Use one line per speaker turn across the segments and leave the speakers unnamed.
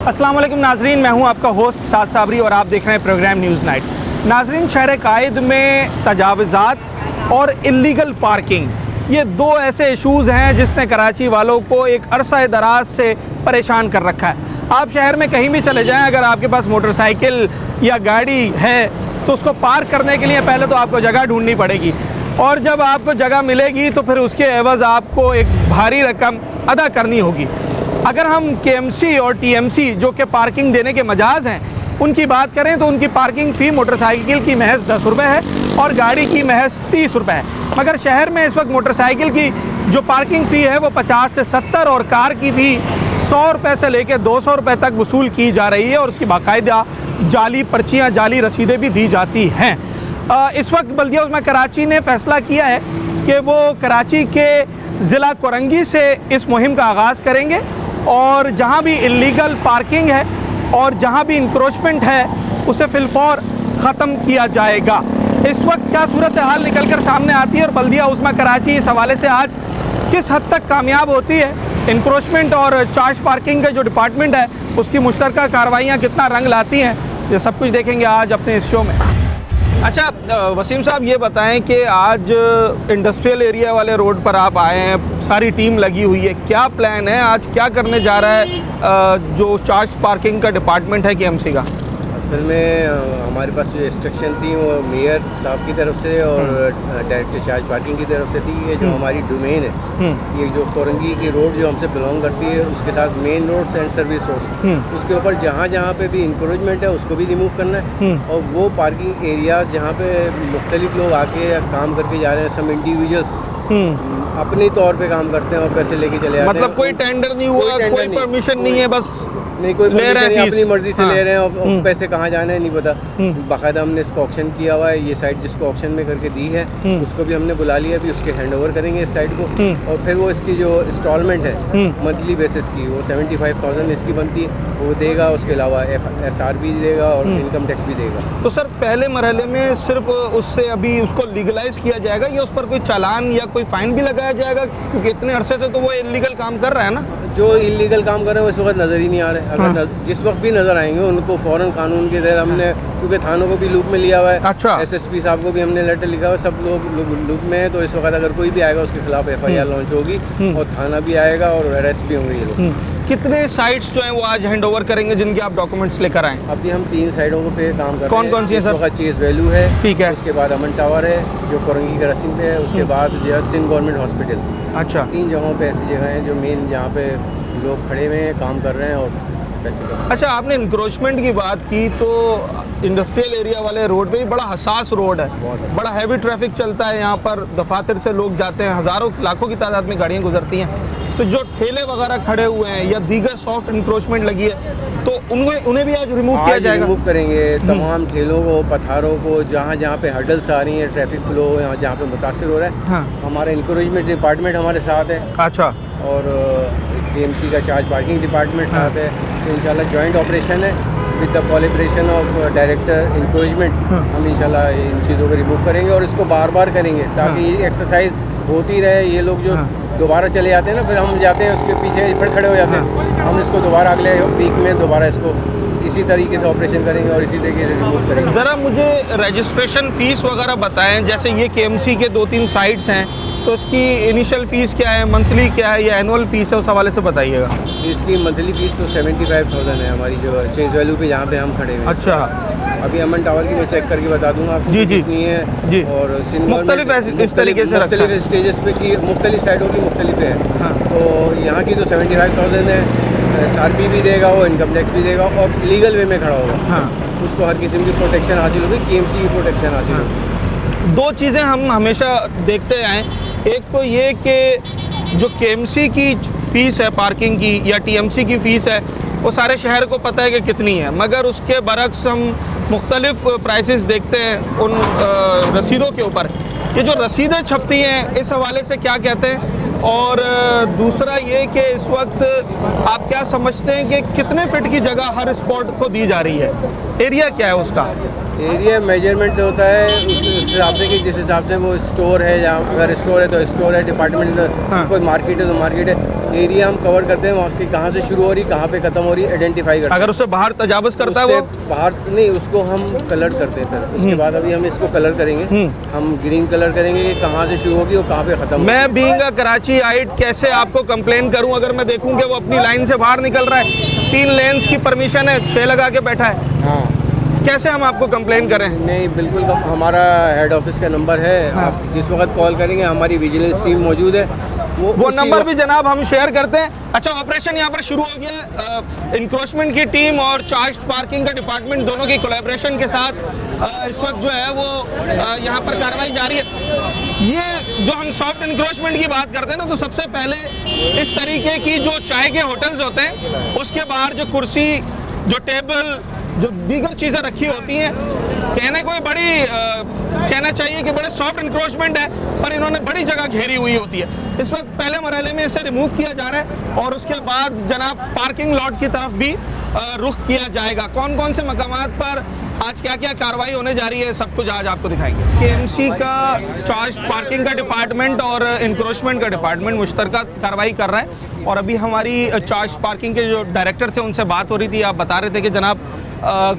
अस्सलाम वालेकुम नाजरीन, मैं हूं आपका होस्ट साद साबरी और आप देख रहे हैं प्रोग्राम न्यूज़ नाइट। नाजरीन, शहर कायद में तजावुज़ात और इल्लीगल पार्किंग, ये दो ऐसे इशूज़ हैं जिसने कराची वालों को एक अरसा दराज से परेशान कर रखा है। आप शहर में कहीं भी चले जाएं, अगर आपके पास मोटरसाइकिल या गाड़ी है तो उसको पार्क करने के लिए पहले तो आपको जगह ढूंढनी पड़ेगी, और जब आपको जगह मिलेगी तो फिर उसके एवज़ आपको एक भारी रकम अदा करनी होगी। अगर हम KMC और TMC जो कि पार्किंग देने के मजाज हैं उनकी बात करें तो उनकी पार्किंग फ़ी मोटरसाइकिल की महज 10 रुपये है और गाड़ी की महज 30 रुपये है। मगर शहर में इस वक्त मोटरसाइकिल की जो पार्किंग फ़ी है वो 50 से 70 और कार की फ़ी 100 रुपये से लेकर 200 रुपये तक वसूल की जा रही है, और उसकी बाकायदा जाली पर्चियाँ, जाली रसीदें भी दी जाती हैं। इस वक्त बल्दिया उज़्मा कराची ने फ़ैसला किया है कि वो कराची के ज़िला कोरंगी से इस मुहिम का आगाज़ करेंगे, और जहाँ भी इल्लीगल पार्किंग है और जहाँ भी इंक्रोचमेंट है उसे फिलफौर ख़त्म किया जाएगा। इस वक्त क्या सूरत हाल निकल कर सामने आती है और बल्दिया उज़्मा कराची इस हवाले से आज किस हद तक कामयाब होती है, इंक्रोचमेंट और चार्ज पार्किंग का जो डिपार्टमेंट है उसकी मुश्तरका कार्रवाइयाँ कितना रंग लाती हैं, ये सब कुछ देखेंगे आज अपने इस शो में। अच्छा वसीम साहब, ये बताएं कि आज इंडस्ट्रियल एरिया वाले रोड पर आप आए हैं, सारी टीम लगी हुई है, क्या प्लान है, आज क्या करने जा रहा है जो चार्ज पार्किंग का डिपार्टमेंट है KMC का?
असल में हमारे पास जो इंस्ट्रक्शन थी वो मेयर साहब की तरफ से और डायरेक्टर चार्ज पार्किंग की तरफ से थी। ये जो हमारी डोमेन है, ये जो कोरंगी की रोड जो हमसे बिलोंग करती है उसके साथ main roads and service roads, उसके ऊपर जहाँ जहाँ पे भी इंक्रोचमेंट है उसको भी रिमूव करना है, और वो पार्किंग एरियाज जहाँ पे मुख्तलिफ लोग आके काम करके जा रहे हैं, सब इंडिविजुअल्स अपने तौर पे काम करते हैं और पैसे लेके चले जाते हैं।
मतलब कोई टेंडर नहीं हुआ, कोई परमिशन नहीं है, बस
नहीं कोई
ले रहे हैं,
अपनी मर्जी से ले रहे हैं और पैसे कहाँ जाने हैं नहीं पता। बाकायदा हमने इसको ऑक्शन किया हुआ है, ये साइट जिसको ऑक्शन में करके दी है उसको भी हमने बुला लिया, अभी उसके हैंड ओवर करेंगे इस साइट को, और फिर वो इसकी जो इंस्टॉलमेंट है मंथली बेसिस की वो 75,000 इसकी बनती है, वो देगा। उसके अलावा SR भी देगा और इनकम टैक्स भी देगा।
तो सर पहले मरहले में सिर्फ उससे अभी उसको लीगलाइज किया जाएगा या उस पर कोई चालान या कोई फाइन भी लगाया जाएगा, क्योंकि इतने अरसे से तो वो इलीगल काम कर रहा है ना?
जो इलीगल काम कर रहे हैं वो इस वक्त नज़र ही नहीं आ रहे। अगर जिस वक्त भी नज़र आएंगे उनको फ़ौरन कानून के तहत हमने, क्योंकि थानों को भी लूप में लिया हुआ है।
अच्छा।
SSP साहब को भी हमने लेटर लिखा हुआ है, सब लोग लूप में है, तो इस वक्त अगर कोई भी आएगा उसके खिलाफ FIR लॉन्च होगी और थाना भी आएगा और अरेस्ट भी होंगे ये लोग।
कितने साइट्स जो हैं वो आज हैंड ओवर करेंगे जिनके आप डॉक्यूमेंट्स लेकर आए?
अभी हम 3 साइडों पे काम कर रहे हैं।
कौन कौन सी है सर?
चेस वैल्यू है,
ठीक है,
उसके बाद अमन टावर है जो कोरंगी का रसिंग पे है, उसके बाद जो है सिंध गवर्नमेंट हॉस्पिटल।
अच्छा,
3 जगहों पे ऐसी जगह हैं जो मेन जहाँ पे लोग खड़े हुए हैं, काम कर रहे हैं और पैसे कर रहे हैं।
अच्छा, आपने इंक्रोचमेंट की बात की तो इंडस्ट्रियल एरिया वाले रोड पे भी बड़ा हसास रोड है, बड़ा हैवी ट्रैफिक चलता है यहाँ पर, दफातर से लोग जाते हैं, हज़ारों लाखों की तादाद में गाड़ियाँ गुजरती हैं, तो जो ठेले वगैरह खड़े हुए हैं या दीगर सॉफ्ट इंक्रोचमेंट लगी है तो उन्हें भी आज रिमूव किया जाएगा?
रिमूव करेंगे तमाम ठेलों को, पथारों को, जहाँ जहाँ पे हर्डल्स आ रही हैं, ट्रैफिक फ्लो जहाँ पे मुतासिर हो रहा है।
हाँ।
हमारा इंक्रोचमेंट डिपार्टमेंट हमारे साथ है।
अच्छा।
और KMC का चार्ज पार्किंग डिपार्टमेंट साथ है, तो इंशाल्लाह जॉइंट ऑपरेशन है with the collaboration of director encroachment. हम इंशाल्लाह इन चीज़ों को रिमूव करेंगे और इसको बार बार करेंगे ताकि ये एक्सरसाइज होती रहे। ये लोग जो दोबारा चले जाते हैं ना, फिर हम जाते हैं उसके पीछे फिर खड़े हो जाते हैं, हम इसको दोबारा अगले वीक में दोबारा इसको इसी तरीके से ऑपरेशन करेंगे और इसी तरीके से रिमूव करेंगे।
ज़रा मुझे रजिस्ट्रेशन फ़ीस वगैरह बताएं, जैसे ये KMC के 2-3 साइट्स हैं तो इसकी इनिशियल फ़ीस क्या है, मंथली क्या है या एनुअल फ़ीस है, उस हवाले से बताइएगा।
इसकी मंथली फ़ीस तो 75,000 है हमारी जो चेस वैल्यू पे जहाँ पे हम खड़े हैं।
अच्छा,
अभी अमन टावर की मैं चेक करके बता दूंगा आपको कितनी है
जी।
और
मुख्तलिफ इस तरीके से
मुख्तलिफ स्टेजेस पे की मुख्तलिफ साइडों की मुख्तलिफ है।
हाँ।
तो यहाँ की तो 75,000 है, SRP भी देगा, वो इनकम टैक्स भी देगा और लीगल वे में खड़ा होगा।
हाँ। उसको
हर किस्म की प्रोटेक्शन हासिल होगी, KMC की प्रोटेक्शन हासिल होगी।
2 चीज़ें हम हमेशा देखते आए, एक तो ये कि जो KMC की फ़ीस है पार्किंग की या TMC की फ़ीस है वो सारे शहर को पता है कि कितनी है, मगर उसके बरक्स हम मुख्तलिफ प्राइसेस देखते हैं उन रसीदों के ऊपर। ये जो रसीदें छपती हैं इस हवाले से क्या कहते हैं? और दूसरा ये कि इस वक्त आप क्या समझते हैं कि कितने फिट की जगह हर स्पॉट को दी जा रही है, एरिया क्या है उसका?
एरिया मेजरमेंट होता है उस हिसाब से कि जिस हिसाब से वो स्टोर है, या अगर स्टोर है तो स्टोर है, डिपार्टमेंट कोई मार्केट है तो मार्केट है। एरिया हम कवर करते हैं, वहाँ की कहाँ से शुरू हो रही, कहाँ पे खत्म हो रही, आइडेंटिफाई करते हैं।
अगर उससे बाहर तजावुज़ करता है वो
बाहर नहीं, उसको हम कलर करते हैं फिर। उसके बाद अभी हम इसको कलर करेंगे, हम ग्रीन कलर करेंगे कि कहाँ से शुरू होगी और कहाँ पे खत्म।
मैं बीइंग अ कराची आइट कैसे आपको कंप्लेन करूं अगर मैं देखूं कि वो अपनी लाइन से बाहर निकल रहा है, 3 लेन्स की परमिशन है, 6 लगा के बैठा है,
हाँ
कैसे हम आपको कंप्लेन करें?
नहीं बिल्कुल, हमारा हेड ऑफिस का नंबर है, आप जिस वक्त कॉल करेंगे हमारी विजिलेंस टीम मौजूद है,
वो नंबर भी जनाब हम शेयर करते हैं। अच्छा, ऑपरेशन यहाँ पर शुरू हो गया। इंक्रोचमेंट की टीम और चार्ज पार्किंग का डिपार्टमेंट दोनों की कोलैबोरेशन के साथ इस वक्त जो है वो यहाँ पर कार्रवाई जारी है। ये जो हम सॉफ्ट इंक्रोचमेंट की बात करते हैं ना, तो सबसे पहले इस तरीके की जो चाय के होटल्स होते हैं उसके बाहर जो कुर्सी, जो टेबल, जो दीगर चीज़ें रखी होती हैं, कहने को कहना चाहिए कि बड़े सॉफ्ट इंक्रोचमेंट है, पर इन्होंने बड़ी जगह घेरी हुई होती है। इस वक्त पहले मरहले में इसे रिमूव किया जा रहा है और उसके बाद जनाब पार्किंग लॉट की तरफ भी रुख किया जाएगा। कौन कौन से मकामात पर आज क्या क्या कार्रवाई होने जा रही है, सब कुछ आज आपको दिखाएंगे। केएमसी का चार्ज पार्किंग का डिपार्टमेंट और इंक्रोचमेंट का डिपार्टमेंट मुश्तरका कार्रवाई कर रहा है, और अभी हमारी चार्ज पार्किंग के जो डायरेक्टर थे उनसे बात हो रही थी। आप बता रहे थे कि जनाब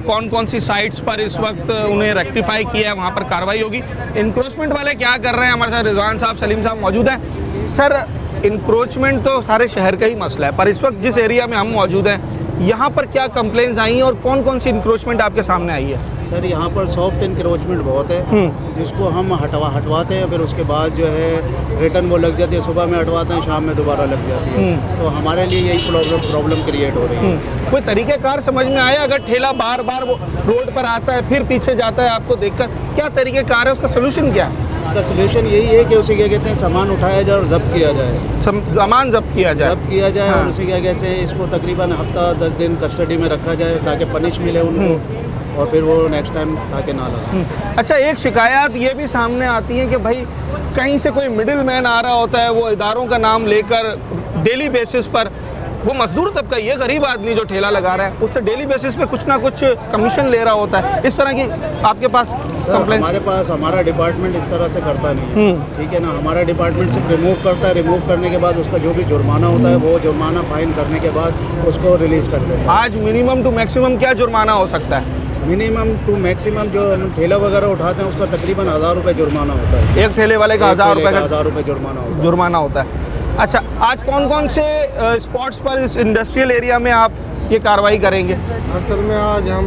कौन कौन सी साइट्स पर इस वक्त उन्हें रेक्टिफाई किया है, वहाँ पर कार्रवाई होगी। इंक्रोचमेंट वाले क्या कर रहे हैं, हमारे साथ रिजवान साहब, सलीम साहब मौजूद हैं। सर, इंक्रोचमेंट तो सारे शहर का ही मसला है, पर इस वक्त जिस एरिया में हम मौजूद हैं यहाँ पर क्या कंप्लेंट्स आई हैं और कौन कौन सी इंक्रोचमेंट आपके सामने आई है?
सर, यहाँ पर सॉफ्ट इंक्रोचमेंट बहुत है, जिसको हम हटवाते हैं, फिर उसके बाद जो है रिटर्न वो लग जाती है, सुबह में हटवाते हैं, शाम में दोबारा लग जाती है। तो हमारे लिए यही प्रॉब्लम क्रिएट हो रही है।
कोई तरीक़ेकार समझ में आया? अगर ठेला बार बार वो रोड पर आता है फिर पीछे जाता है आपको देखकर, क्या तरीक़ेकार है, उसका सोल्यूशन क्या है?
इसका सोल्यूशन यही है कि उसे क्या कहते हैं, सामान उठाया जाए और जब्त किया जाए,
सामान जब्त किया जाए,
और उसे क्या कहते हैं, इसको तकरीबन हफ्ता 10 दिन कस्टडी में रखा जाए ताकि पनिश मिले उनको, और फिर वो नेक्स्ट टाइम ताकि ना लगे।
अच्छा, एक शिकायत ये भी सामने आती है कि भाई कहीं से कोई मिडिल मैन आ रहा होता है, वो इदारों का नाम लेकर डेली बेसिस पर, वो मजदूर तबका, ये गरीब आदमी जो ठेला लगा रहा है, उससे डेली बेसिस पे कुछ ना कुछ कमीशन ले रहा होता है। इस तरह की आपके पास कंप्लेंट?
हमारे पास, हमारा डिपार्टमेंट इस तरह से करता नहीं है, ठीक है ना। हमारा डिपार्टमेंट सिर्फ रिमूव करता है, रिमूव करने के बाद उसका जो भी जुर्माना होता है वो जुर्माना फाइन करने के बाद उसको रिलीज कर देता है।
आज मिनिमम टू मैक्सिमम क्या जुर्माना हो सकता है?
मिनिमम टू मैक्सिमम जो हम ठेला वगैरह उठाते हैं उसका तकरीबन 1000 रुपये जुर्माना होता है।
एक ठेले वाले का 1000 रुपये का
1000 रुपये जुर्माना होता है।
अच्छा, आज कौन कौन से स्पॉट्स पर इस इंडस्ट्रियल एरिया में आप ये कार्रवाई करेंगे?
असल में आज हम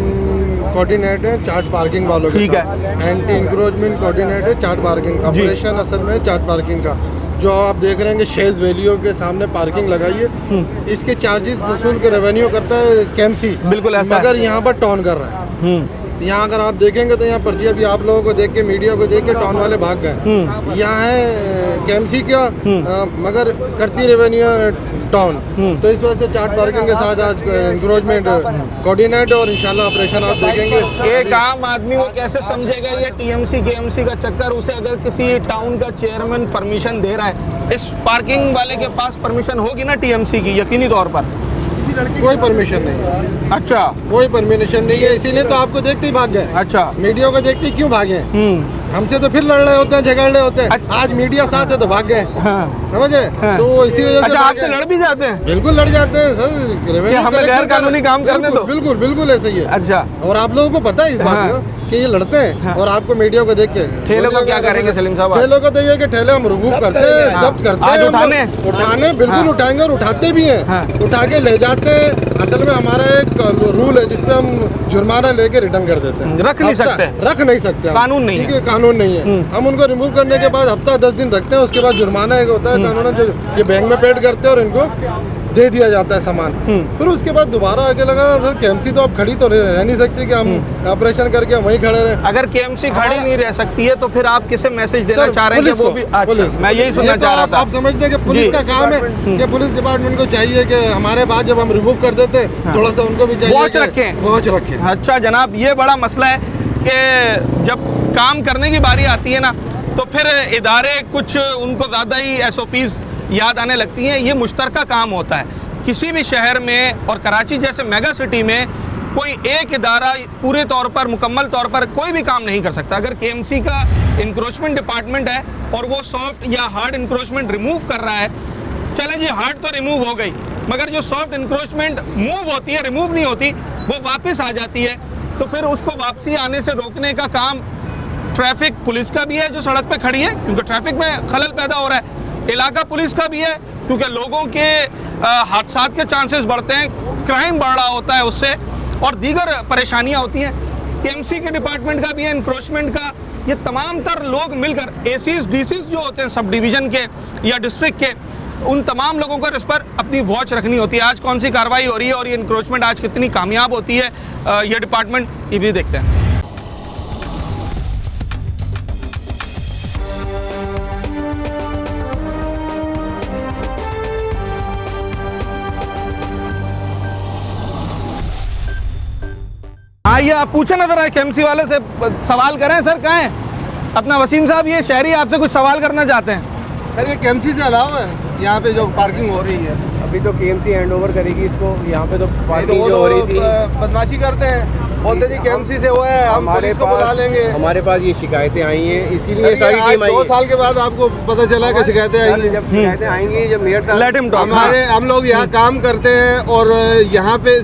कोऑर्डिनेट है चार्ट पार्किंग वालों के साथ, एंटी इंक्रोचमेंट कोऑर्डिनेट है चार्ट पार्किंग ऑपरेशन, असल में चार्ट पार्किंग का जो आप देख रहे हैं कि शेज वैलियो के सामने पार्किंग लगाई है, इसके चार्जेस वसूल के रेवेन्यू करता है केएमसी,
बिल्कुल ऐसा,
मगर यहाँ पर टॉन कर रहा है। यहाँ अगर आप देखेंगे तो यहाँ पर्ची अभी आप लोगों को देख के, मीडिया को देख के टॉन वाले भाग गए। यहाँ है केएमसी क्या, मगर करती रेवेन्यू टॉन। तो इस वजह से चार्ट पार्किंग के साथ आज इंक्रोचमेंट कोऑर्डिनेट और इंशाल्लाह ऑपरेशन आप देखेंगे।
एक आम आदमी वो कैसे समझेगा ये टीएमसी केएमसी का चक्कर? उसे अगर किसी टाउन का चेयरमैन परमिशन दे रहा है, इस पार्किंग वाले के पास परमिशन होगी ना टीएमसी की, यकीनी तौर पर?
कोई परमिशन नहीं है।
अच्छा,
कोई परमिशन नहीं है, इसीलिए तो आपको देखते ही भाग गए।
अच्छा,
मीडिया को देखते ही क्यों भागे? हमसे तो फिर लड़ रहे होते हैं, झगड़ रहे होते हैं।
अच्छा।
आज मीडिया साथ है तो भाग गए, समझ रहे? तो इसी वजह से
अच्छा, आपसे लड़ भी जाते हैं?
बिल्कुल लड़ जाते हैं सर, रेवेन्यू
हमें गैर कानूनी काम करने दो।
बिल्कुल बिल्कुल ऐसे ही है।
अच्छा,
और आप लोगों को पता है इस बात का कि ये लड़ते हैं, और आपको मीडिया को देख के
ठेलों को क्या करेंगे सलीम साहब?
ठेलों को तो ये कि ठेले हम रिमूव करते हैं, जब्त करते हैं, उठाने बिल्कुल उठाएंगे और उठाते भी हैं, उठा के ले जाते हैं। असल में हमारा एक रूल है जिसपे हम जुर्माना लेके रिटर्न कर देते हैं।
रख नहीं सकते,
कानून नहीं है, कानून नहीं है। हम उनको रिमूव करने के बाद हफ्ता 10 दिन रखते हैं, उसके बाद जुर्माना एक होता है कानून, जो ये बैंक में पेड करते हैं और इनको दे दिया जाता है सामान। फिर उसके बाद दोबारा आके लगा सर केएमसी तो आप खड़ी तो रह नहीं सकती कि हम ऑपरेशन करके वहीं खड़े रहे।
अगर केएमसी खड़ी नहीं रह सकती है तो फिर आप किसे मैसेज देना चाह रहे हैं कि वो भी?
पुलिस,
मैं यही सुनना चाह रहा था।
आप समझते हैं कि पुलिस का काम है कि पुलिस डिपार्टमेंट को चाहिए कि हमारे बाद जब हम रिमूव कर देते हैं थोड़ा सा उनको भी चाहिए वॉच रखें।
अच्छा जनाब, ये बड़ा मसला है कि जब काम करने की बारी आती है ना तो फिर इदारे कुछ उनको ज़्यादा ही SOPs याद आने लगती हैं। ये मुश्तरका काम होता है किसी भी शहर में, और कराची जैसे मेगा सिटी में कोई एक इदारा पूरे तौर पर, मुकम्मल तौर पर कोई भी काम नहीं कर सकता। अगर केएमसी का इंक्रोचमेंट डिपार्टमेंट है और वो सॉफ्ट या हार्ड इंक्रोचमेंट रिमूव कर रहा है, चले जी हार्ड तो रिमूव हो गई, मगर जो सॉफ्ट इंक्रोचमेंट मूव होती है, रिमूव नहीं होती, वो वापस आ जाती है। तो फिर उसको वापसी आने से रोकने का काम ट्रैफिक पुलिस का भी है जो सड़क पे खड़ी है, क्योंकि ट्रैफिक में खलल पैदा हो रहा है। इलाका पुलिस का भी है, क्योंकि लोगों के हादसात के चांसेस बढ़ते हैं, क्राइम बढ़ रहा होता है उससे, और दीगर परेशानियां होती हैं। केएमसी के डिपार्टमेंट का भी है, इंक्रोचमेंट का। ये तमाम तर लोग मिलकर एसीज डीसीज जो होते हैं सब डिवीज़न के या डिस्ट्रिक्ट के, उन तमाम लोगों को इस पर अपनी वॉच रखनी होती है। आज कौन सी कार्रवाई हो रही है और ये इंक्रोचमेंट आज कितनी कामयाब होती है, ये डिपार्टमेंट, ये भी देखते हैं। आइए आप पूछे ना जरा केएमसी वाले से, सवाल करें। सर कहाँ हैं अपना वसीम साहब? ये शहरी आपसे कुछ सवाल करना चाहते हैं।
सर ये केएमसी से अलावा है यहाँ पे जो पार्किंग हो रही है?
अभी तो केएमसी हैंड ओवर करेगी इसको। यहाँ पे तो
नहीं तो
पार्किंग
वो
जो हो रही थी,
बदमाशी करते हैं, बोलते जी केएमसी से हुआ है, हम पुलिस को बुला लेंगे।
हमारे पास ये शिकायतें आई हैं, इसीलिए सारी टीम आई
2 साल के बाद आपको पता चला कि शिकायतें आई हैं।
जब शिकायतें आएंगी, जब मेयर
लेट हिम टॉक।
हम लोग यहाँ काम करते हैं और यहाँ पे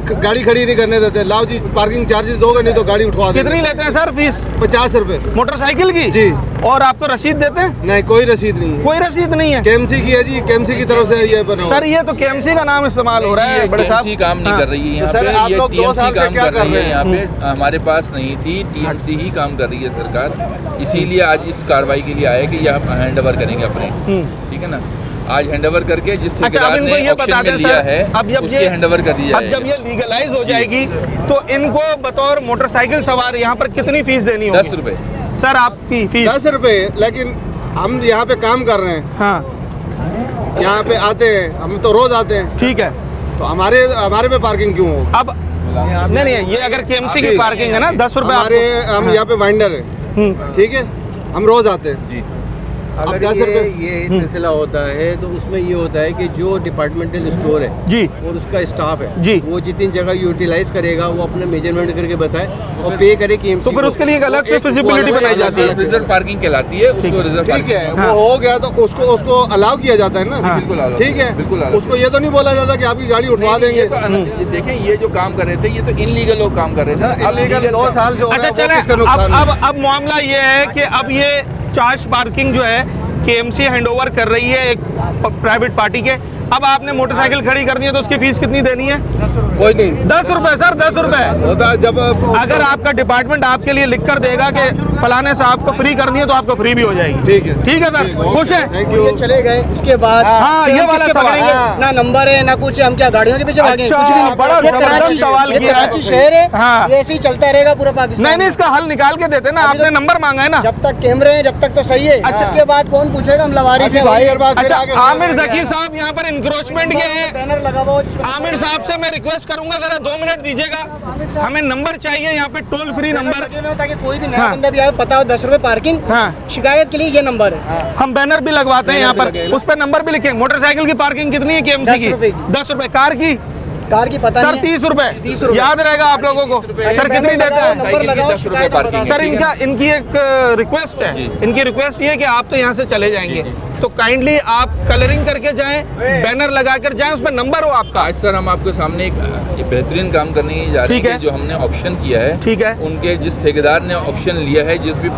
गाड़ी खड़ी नहीं करने देते। लाओ जी पार्किंग चार्जेस दोगे, नहीं तो गाड़ी उठवा देंगे।
कितनी लेते हैं सर फीस?
50 रुपए
मोटरसाइकिल की?
जी।
और आपको रसीद देते हैं?
नहीं, कोई रसीद नहीं है।
कोई रसीद नहीं है?
केएमसी की है जी, केएमसी की तरफ से ये बना हुआ है।
सर ये तो केएमसी का नाम इस्तेमाल हो रहा है बड़े साहब।
टीएमसी काम नहीं
हाँ।
कर रही है यहाँ
तो सर,
पे,
आप
ये
लोग 2
टीएमसी
साल से
काम
क्या
कर रही है यहाँ पे,
हैं?
हमारे पास नहीं थी, टीएमसी ही काम कर रही है सरकार। इसीलिए आज इस कार्रवाई के लिए आए कि ये हम हैंड ओवर करेंगे अपने, ठीक है ना। आज हैंड ओवर करके जिस
अच्छा, अब
ठेकेदार
इनको
ने
ये
ऑक्शन
बता
में
दें
लिया
सर,
है
अब जब
उसके
ये
हैंड ओवर कर दिया
अब जब ये लीगलाइज हो जाएगी तो इनको बतौर मोटरसाइकिल सवार यहाँ पर कितनी फीस देनी होगी?
10 रुपए
सर आपकी फीस?
10 रुपए। लेकिन हम यहाँ पे काम कर रहे हैं,
हाँ
यहाँ पे आते हैं, हम तो रोज आते हैं,
ठीक है।
तो हमारे पे पार्किंग क्यों हो?
अब नहीं, ये अगर केएमसी की पार्किंग है ना 10 रुपए
हम यहाँ पे वाइंडर है, ठीक है, हम रोज आते हैं
जी।
अगर
10
ये
रुपए
सिलसिला होता है तो उसमें ये होता है कि जो डिपार्टमेंटल स्टोर है
जी
और उसका स्टाफ है
जी,
वो जितनी जगह यूटिलाइज करेगा वो अपने मेजरमेंट करके बताए और पे करे केएमसी।
तो फिर उसके लिए एक अलग से फिजिबिलिटी बनाई जाती है।
रिजर्व पार्किंग कहलाती है, उसको रिजर्व
ठीक है,
हाँ।
वो हो गया तो उसको अलाउ किया जाता है ना।
हाँ।
बिल्कुल allow,
ठीक है,
बिल्कुल allow।
उसको ये तो नहीं बोला जाता कि आपकी गाड़ी उठवा देंगे।
देखें ये जो काम कर रहे थे ये तो इनलीगल लोग काम कर रहे थे।
सर इलीगल 2 साल से हो रहा
अच्छा
है, वो
चले,
किसका नुकसान है?
अब मामला ये है कि अब ये चार्ज पार्किंग जो है केएमसी हैंडओवर कर रही है एक प्राइवेट पार्टी के। अब आपने मोटरसाइकिल खड़ी करनी है तो उसकी फीस कितनी देनी है?
कोई नहीं,
10 रुपए सर, 10 रुपए
होता है जब
अगर आपका डिपार्टमेंट आपके लिए लिख कर देगा कि फलाने से आपको फ्री करनी है तो आपको फ्री भी हो जाएगी।
ठीक है,
ठीक है सर, खुश है?
Thank you.
चले गए इसके बाद
हाँ,
फिर
ये
हम
वाला
किसके
सवाल।
पकड़ेंगे?
हाँ।
ना नंबर है ना कुछ है, हम क्या गाड़ियों के पीछे भागें?
अच्छा,
कुछ भी नहीं।
बड़ा
ये
जबरदस्त सवाल
ये
किया है।
कराची शहर है,
हाँ।
ये ऐसे ही चलता रहेगा पूरा पाकिस्तान।
नहीं, इसका हल निकाल के देते ना,
अभी
आपने
तो-
नंबर मांगा है ना।
जब तक कैमरे हैं जब तक तो सही है।
अच्छा।
इसके बाद कौन पूछेगा? हम लवारी से भाई।
अच्छा, आमिर जकी साहब यहाँ पर इंक्रोचमेंट के हैं।
बैनर लगा हुआ हो।
आमिर साहब से मैं रिक्वेस्ट करूंगा जरा 2 मिनट दीजिएगा, हमें नंबर चाहिए यहाँ पे, टोल फ्री नंबर।
लगे हुए हैं ताकि कोई भी नया
हाँ।
बंदा भी आए पता हो 10 रुपए पार्किंग।
हाँ।
शिकायत के लिए ये नंबर है।
हम बैनर भी लगवाते हैं यहाँ पर,
भी लगे।
उस पर नंबर भी लिखे। मोटरसाइकिल की पार्किंग कितनी है केएमसी
10 रुपए
की?
की।
10 रुपए। कार की?
कार की पता
सर
नहीं है।
30 रुपए।
30 रुपए।
याद रहेगा आप लोगों को। सर कितनी देते हैं?
नंबर लगाओ,
10 रुपए
शिकायत
पार्किंग
बताओ।
सर इनकी एक रिक्वेस्ट है, इनकी रिक्वेस्ट ये है कि आप तो यहाँ से चले जाएंगे तो काइंडली आप कलरिंग करके जाएं, बैनर लगा कर जाएं, उस पर नंबर हो आपका।
आज सर हम आपके सामने एक बेहतरीन काम करने जा रहे
ठीक है।
हैं कि जो हमने ऑप्शन किया है,
ठीक है।
उनके जिस ठेकेदार ने ऑप्शन लिया है, जिस भी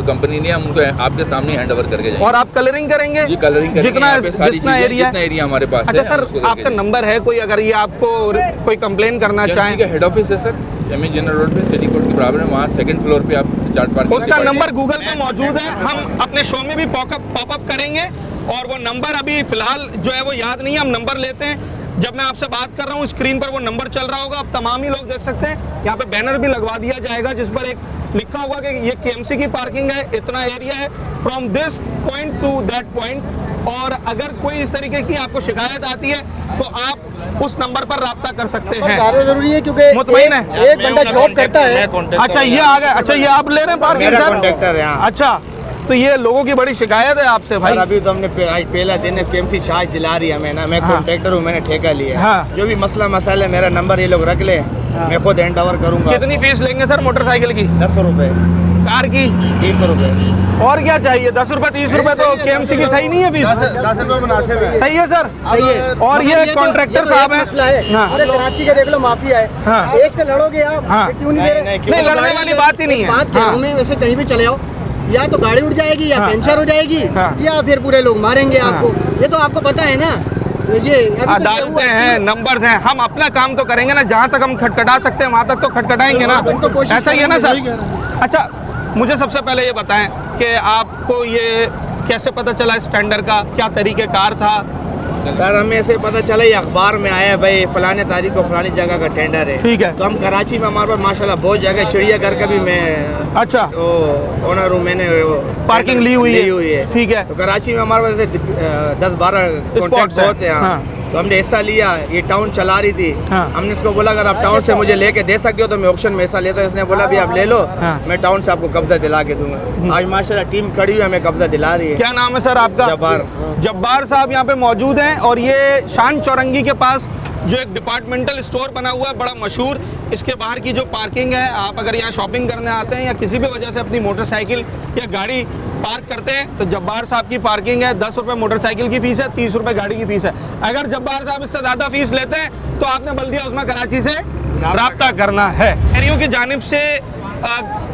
कंपनी ने, हम उनको आपके सामने हैंड ओवर करके जाएंगे।
और आप कलरिंग करेंगे?
जी कलरिंग करेंगे
जितना
यहाँ पे सारी
जितना
चीजें,
एरिया
जितना एरिया हमारे पास
अच्छा
है, हम
सर,
उसको करके
आपका
जाएंगे।
नंबर है कोई, अगर ये आपको कोई कंप्लेन करना
केएमसी
चाहें?
का हेड ऑफिस है सर, एमए जनरल रोड पे, सिटी कोर्ट के बराबर में, वहाँ 2nd फ्लोर पे आप चार्ट पार्किंग।
उसका नंबर गूगल पे मौजूद है, हम अपने शो में भी पॉपअप करेंगे। और वो नंबर अभी फिलहाल जो है वो याद नहीं है, हम नंबर लेते हैं। जब मैं आपसे बात कर रहा हूँ स्क्रीन पर वो नंबर चल रहा होगा, अब तमाम ही लोग देख सकते हैं। यहाँ पे बैनर भी लगवा दिया जाएगा जिस पर एक लिखा होगा कि ये केएमसी की पार्किंग है, इतना एरिया है, from this point two that point. और अगर कोई इस तरीके की आपको शिकायत आती है तो आप उस नंबर पर राब्ता कर सकते हैं।
ज़्यादा जरूरी है क्योंकि
मुतमईन है?
एक बंदा जॉब करता है।
अच्छा ये आ गया। अच्छा ये आप ले रहे हैं पार्किंग
मेरा
सर?
कॉन्ट्रैक्टर है, हाँ।
अच्छा, तो ये लोगों की बड़ी शिकायत है आपसे भाई।
सर अभी तो हमने आज पहला दिन है, केएमसी चार्ज दिला रही है हमें ना। मैं
हाँ।
कॉन्ट्रैक्टर हूँ, मैंने ठेका लिया है।
हाँ।
जो भी मसला मसाला है, मेरा नंबर ये लोग रख ले, मैं खुद हैंड ओवर करूँगा।
कितनी फीस लेंगे सर मोटरसाइकिल की?
10 रुपए।
कार की?
30 रुपये।
और क्या चाहिए? 10 रुपए 30 रुपए तो केएमसी की सही नहीं है फीस?
10 रुपये मुनासिब है।
सही है सर?
सही है।
और ये कॉन्ट्रैक्टर साहब हैं। हाँ।
अरे कराची का देख लो, माफिया है।
हाँ।
एक से लड़ोगे आप,
हाँ।
क्यों नहीं दे रहे?
नहीं, लड़ने वाली बात ही नहीं है।
बात कह रहा हूं मैं, वैसे कहीं भी चले आओ, या तो गाड़ी उड़ जाएगी, या
हाँ।
पंचर हो जाएगी,
हाँ।
या फिर पूरे लोग मारेंगे
हाँ।
आपको। ये तो आपको पता है ना। ये अभी तो
अदालतें हैं, नंबर्स हैं, हम अपना काम तो करेंगे ना, जहाँ तक हम खटखटा सकते हैं वहाँ तक तो खटखटाएंगे ना।
हम तो कोशिश
ऐसा ही है ना सर?
करेंगे।
अच्छा, मुझे सबसे पहले ये बताएं कि आपको ये कैसे पता चला इस टेंडर का, क्या तरीक़ेकार था?
सर हमें ऐसे पता चला, ये अखबार में आया भाई फलाने तारीख को फलानी जगह का टेंडर है।
ठीक है।
तो हम कराची में हमारे पास माशाल्लाह बहुत जगह, चिड़ियाघर का भी मैं
अच्छा,
ओनर हूँ, मैंने
पार्किंग ली हुई है। ठीक है।
तो कराची में हमारे पास 10-12 कॉन्ट्रैक्ट
है।
होते हैं।
हाँ।
तो हमने हिस्सा लिया, ये टाउन चला रही थी।
हाँ।
हमने इसको बोला अगर आप टाउन से मुझे लेके दे सकते हो तो मैं ऑक्शन में हिस्सा लेता हूँ। इसने बोला भी आप ले लो,
हाँ।
मैं टाउन से आपको कब्जा दिला के दूंगा। आज माशाल्लाह टीम खड़ी हुई हमें कब्जा दिला रही है।
क्या नाम है सर आपका?
जब्बार।
जब्बार साहब यहाँ पे मौजूद हैं और ये शान चौरंगी के पास जो एक डिपार्टमेंटल स्टोर बना हुआ है बड़ा मशहूर, इसके बाहर की जो पार्किंग है, आप अगर यहाँ शॉपिंग करने आते हैं या किसी भी वजह से अपनी मोटरसाइकिल या गाड़ी पार्क करते हैं तो जब्बार साहब की पार्किंग है। 10 रुपये मोटरसाइकिल की फ़ीस है, 30 रुपये गाड़ी की फ़ीस है। अगर जब्बार साहब इससे ज़्यादा फ़ीस लेते हैं तो आपने बल्दिया उस्मा कराची से रब्ता करना है। शहरियों की जानिब से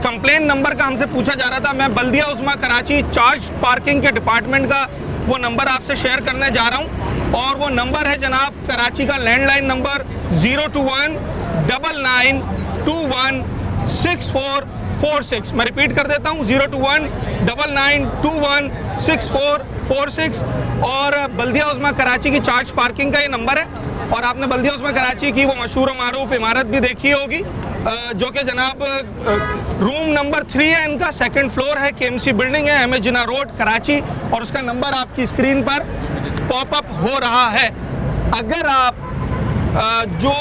कंप्लेन नंबर का हमसे पूछा जा रहा था। मैं बल्दिया उस्मा कराची चार्ज पार्किंग के डिपार्टमेंट का वो नंबर आपसे शेयर करने जा रहा हूँ, और वो नंबर है जनाब कराची का लैंडलाइन नंबर 02199216446। मैं रिपीट कर देता हूँ, 02199216446। और बल्दिया उस्मा कराची की चार्ज पार्किंग का ये नंबर है। और आपने बल्दिया उस्मा कराची की वो मशहूर व मारूफ इमारत भी देखी होगी, जो कि जनाब रूम नंबर 3 है इनका, सेकंड फ्लोर है, केएमसी बिल्डिंग है, एमए जिन्ना रोड कराची, और उसका नंबर आपकी स्क्रीन पर पॉपअप हो रहा है। अगर आप जो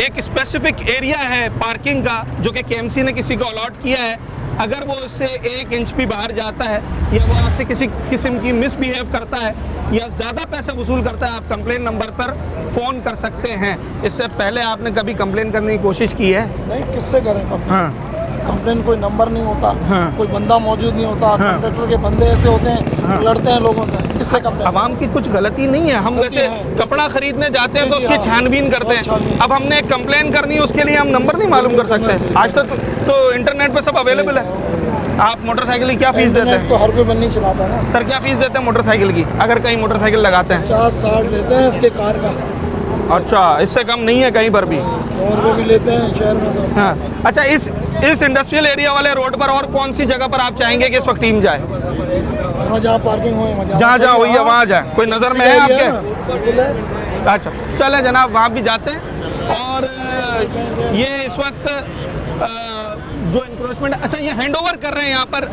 एक स्पेसिफिक एरिया है पार्किंग का जो कि केएमसी ने किसी को अलॉट किया है, अगर वो उससे 1 इंच भी बाहर जाता है या वो आपसे किसी किस्म की मिसबिहेव करता है या ज़्यादा पैसे वसूल करता है, आप कंप्लेन नंबर पर फ़ोन कर सकते हैं। इससे पहले आपने कभी कंप्लेन करने की कोशिश की है?
नहीं, किससे करें कंप्लेन?
हाँ।
कंप्लेन कोई नंबर नहीं होता,
हाँ।
कोई बंदा मौजूद नहीं होता,
हाँ।
कॉन्ट्रैक्टर के बंदे ऐसे होते हैं,
हाँ।
लड़ते हैं लोगों से, किससे कंप्लेन?
आवाम की कुछ गलती नहीं है। हम
गलती
वैसे
है।
कपड़ा खरीदने जाते हैं तो
जी,
उसकी
हाँ।
छानबीन करते हैं।
छानबीन।
अब हमने एक कंप्लेन करनी है, उसके लिए हम नंबर नहीं मालूम कर सकते। आज तो इंटरनेट पे सब अवेलेबल है। आप मोटरसाइकिल की क्या फीस देते
इंटरनेट
हैं?
तो हर कोई बंद नहीं चलाता ना।
सर क्या फीस देते हैं मोटरसाइकिल की अगर कहीं मोटरसाइकिल लगाते हैं?
50-60 लेते हैं इसके कार का।
अच्छा, इससे कम नहीं है कहीं पर भी?
100 रुपये भी लेते हैं शहर में तो।
हाँ। अच्छा, इस इंडस्ट्रियल एरिया वाले रोड पर और कौन सी जगह पर आप चाहेंगे कि इस वक्त टीम जाए?
वहाँ जहाँ पार्किंग हो,
जहाँ जहाँ हुई है वहाँ जाए। कोई नज़र में है आपके?
बिल्कुल है।
अच्छा, चले जनाब, वहाँ भी जाते हैं। और ये इस वक्त जो इंक्रोचमेंट, अच्छा ये हैंड ओवर कर रहे हैं यहाँ पर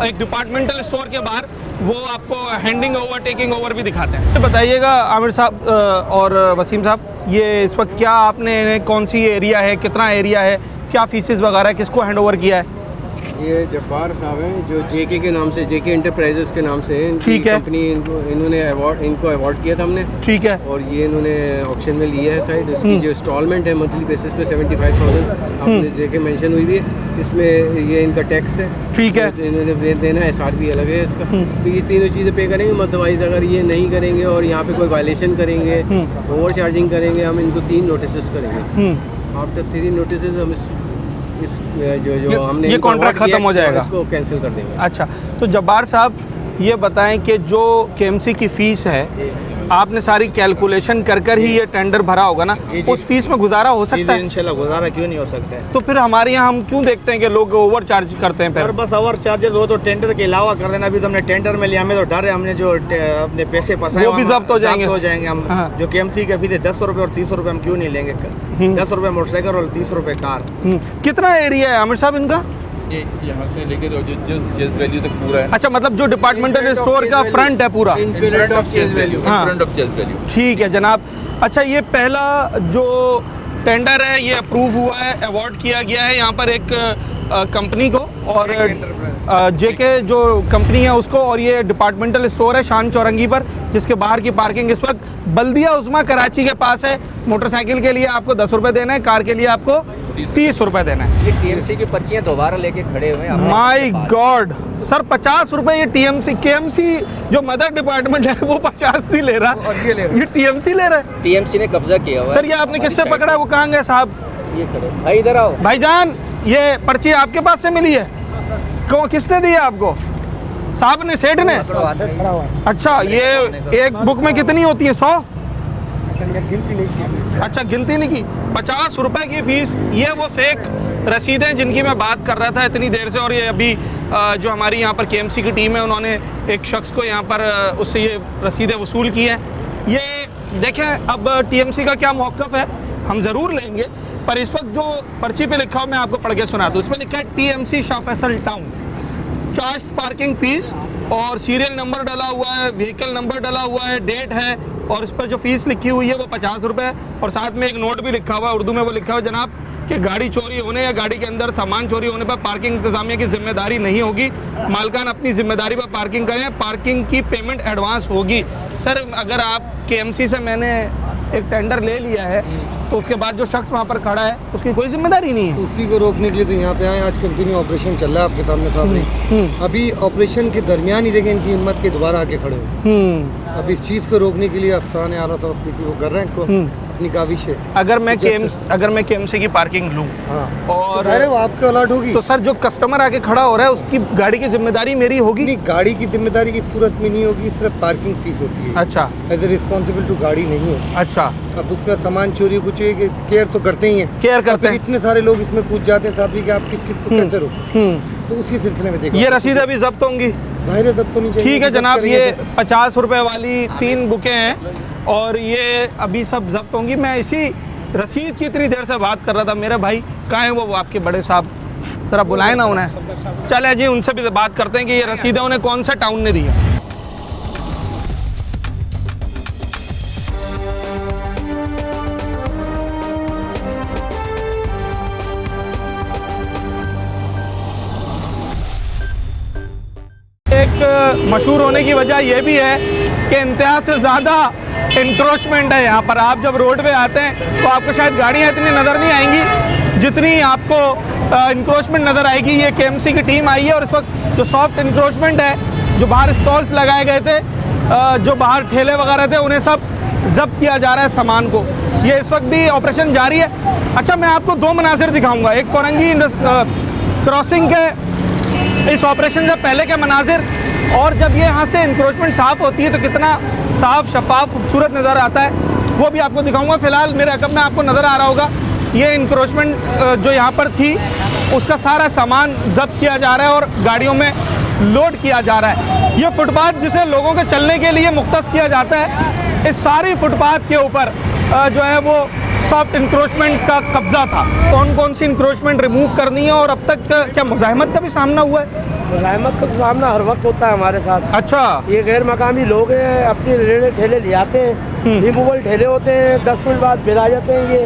एक डिपार्टमेंटल स्टोर के बाहर, वो आपको हैंडिंग ओवर टेकिंग ओवर भी दिखाते हैं। बताइएगा आमिर साहब और वसीम साहब, ये इस वक्त क्या आपने कौन सी एरिया है, कितना एरिया है, क्या फीसेस वगैरह, किसको हैंड ओवर किया है?
ये जब्बार साहब हैं जो जेके के नाम से, जेके इंटरप्राइजेस के नाम से है।
ठीक है।
कंपनी इन्होंने इनको अवार्ड किया था हमने।
ठीक है।
और ये इन्होंने ऑक्शन में लिया है साइड। इसकी जो इंस्टॉलमेंट है मंथली बेसिस पे 75,000 आपने जेके मेंशन हुई भी है। इसमें ये इनका टैक्स है।
ठीक है।
तो इन्होंने देना है, SRP अलग है इसका। तो ये तीनों चीज़ें पे करेंगे। अदरवाइज अगर ये नहीं करेंगे और यहाँ पे कोई वायलेशन करेंगे, ओवर चार्जिंग करेंगे, हम इनको 3 नोटिस करेंगे। आफ्टर 3 नोटिस हम इस जो हमने
ये कॉन्ट्रैक्ट खत्म हो जाएगा,
इसको कैंसिल कर देंगे।
अच्छा, तो जब्बार साहब ये बताएं कि जो केएमसी की फ़ीस है, आपने सारी कैलकुलेशन कर ही ये टेंडर भरा होगा ना?
जी, जी।
उस फीस में गुजारा हो सकता है?
इंशाल्लाह गुजारा क्यों नहीं हो सकता है।
तो फिर हमारे यहाँ हम क्यों देखते हैं कि लोग ओवर चार्ज करते हैं?
सर
फिर
बस ओवर चार्जेस हो तो टेंडर के अलावा कर देना। अभी तो हमने टेंडर में लिया, हमें तो डर है, हमने जो अपने पैसे फंसाए
वो भी जब्त हो जाएंगे।
हम।
हाँ।
जो केएमसी के फीस 10 रुपये और 30 रुपये हम क्यों नहीं लेंगे? 10 रुपये मोटरसाइकिल और 30 रुपये कार।
कितना एरिया है आमिर साहब इनका?
ये यहाँ से लेकर चेज वैल्यू तक पूरा है।
अच्छा, मतलब जो डिपार्टमेंटल स्टोर का फ्रंट है पूरा?
In front of chase value.
हाँ।
Front of chase value.
ठीक है जनाब। अच्छा, ये पहला जो टेंडर है ये अप्रूव हुआ है, अवार्ड किया गया है यहाँ पर एक कंपनी को, और जेके जो कंपनी है उसको, और ये डिपार्टमेंटल स्टोर है शान चौरंगी पर, जिसके बाहर की पार्किंग इस वक्त बल्दिया उस्मा कराची के पास है। मोटरसाइकिल के लिए आपको 10 रुपये देना है, कार के लिए आपको 30 रुपए देना है।
ये टीएमसी की पर्चियां दोबारा लेके खड़े हुए हैं।
माय गॉड सर, 50 रुपए ये टीएमसी, केएमसी जो मदर डिपार्टमेंट है वो 50 नहीं ले रहा, ये टीएमसी ले रहा है।
टीएमसी ने कब्जा किया हुआ है।
सर ये आपने किससे पकड़ा है, वो कहाँ गए साहब?
ये खड़े भाई, इधर आओ
भाईजान, ये पर्ची आपके पास से मिली है? किसने दी है आपको? साहब ने, सेठ ने? अच्छा, ये एक बुक में कितनी होती है? 100? अच्छा, गिनती नहीं की। 50 रुपए की फीस, ये वो फेक रसीदें जिनकी मैं बात कर रहा था इतनी देर से। और ये अभी जो हमारी यहाँ पर केएमसी की टीम है, उन्होंने एक शख्स को यहाँ पर उससे ये रसीदें वसूल की हैं। ये देखें, अब टीएमसी का क्या मौक़िफ़ है हम ज़रूर लेंगे, पर इस वक्त जो पर्ची पे लिखा हो मैं आपको पढ़ के सुना दूँ। इसमें लिखा है TMC Shah Faisal town, charge parking fees, और सीरियल नंबर डला हुआ है, व्हीकल नंबर डला हुआ है, डेट है, और इस पर जो फीस लिखी हुई है वो 50 रुपये है। और साथ में एक नोट भी लिखा हुआ है, उर्दू में वो लिखा हुआ है, जनाब कि गाड़ी चोरी होने या गाड़ी के अंदर सामान चोरी होने पर पार्किंग इंतजामिया की जिम्मेदारी नहीं होगी, मालकान अपनी जिम्मेदारी पर पार्किंग करें, पार्किंग की पेमेंट एडवांस होगी। सर, अगर आप केएमसी से मैंने एक टेंडर ले लिया है तो उसके बाद जो शख्स वहाँ पर खड़ा है उसकी कोई जिम्मेदारी नहीं है।
उसी को रोकने के लिए तो यहाँ पे आए। आज कंटिन्यू ऑपरेशन चल रहा है आपके सामने सामने। अभी ऑपरेशन के दरमियान ही देखें इनकी हिम्मत के दोबारा आके खड़े हो। अब इस चीज़ को रोकने के लिए अफसरान आला सब किसी को कर रहे हैं अपनी काविश है।
अगर मैं केएमसी की पार्किंग लूँ और
तो वो आपके अलर्ट होगी,
तो सर जो कस्टमर आके खड़ा हो रहा है उसकी गाड़ी की जिम्मेदारी मेरी होगी?
नहीं, गाड़ी की जिम्मेदारी इस सूरत में नहीं होगी, सिर्फ पार्किंग फीस होती है।
अच्छा,
एज ए रिस्पॉन्सिबल टू गाड़ी नहीं होती।
अच्छा,
अब उसमें सामान चोरी कुछ केयर तो करते ही हैं,
केयर करते हैं।
इतने सारे लोग इसमें कूद जाते हैं साहब जी कि आप किस किस को कैसे रोको। तो उसी सिलसिले में देखो,
ये रसीदें अभी जब्त होंगी?
जाहिर है जब्त होनी चाहिए।
ठीक है जनाब, ये 50 रुपए वाली 3 बुकें हैं और ये अभी सब जब्त होंगी। मैं इसी रसीद की इतनी देर से बात कर रहा था। मेरे भाई कहाँ हैं वो आपके बड़े साहब? ज़रा बुलाए ना उन्हें। चले जी, उनसे भी बात करते हैं कि ये रसीदें उन्हें कौन सा टाउन ने दी है। एक मशहूर होने की वजह यह भी है कि इंतहा से ज़्यादा इंक्रोचमेंट है यहाँ पर। आप जब रोड पे आते हैं तो आपको शायद गाड़ियाँ इतनी नज़र नहीं आएंगी जितनी आपको इंक्रोचमेंट नज़र आएगी। ये केएमसी की टीम आई है और इस वक्त जो सॉफ्ट इंक्रोचमेंट है, जो बाहर स्टॉल्स लगाए गए थे, जो बाहर ठेले वगैरह थे, उन्हें सब जब्त किया जा रहा है सामान को। ये इस वक्त भी ऑपरेशन जारी है। अच्छा, मैं आपको 2 मनाजिर दिखाऊँगा, एक कोरंगी क्रॉसिंग के इस ऑपरेशन से पहले के मनाजिर, और जब ये यहाँ से इंक्रोचमेंट साफ़ होती है तो कितना साफ़ शफाफ खूबसूरत नज़र आता है, वो भी आपको दिखाऊंगा। फ़िलहाल मेरे अकब में आपको नज़र आ रहा होगा ये इंक्रोचमेंट जो यहाँ पर थी उसका सारा सामान जब्त किया जा रहा है और गाड़ियों में लोड किया जा रहा है। ये फुटपाथ जिसे लोगों के चलने के लिए मुख्तस किया जाता है, इस सारी फुटपाथ के ऊपर जो है वो सॉफ्ट इंक्रोचमेंट का कब्जा था। कौन कौन सी इंक्रोचमेंट रिमूव करनी है और अब तक क्या मुज़ाहमत का भी सामना हुआ है?
मुलायमत का सामना हर वक्त होता है हमारे साथ।
अच्छा,
ये गैर मकामी लोग हैं, अपने रेड़े ठेले ले आते हैं, रिमूवल ठेले होते हैं, 10 मिनट बाद फिर आ जाते हैं। ये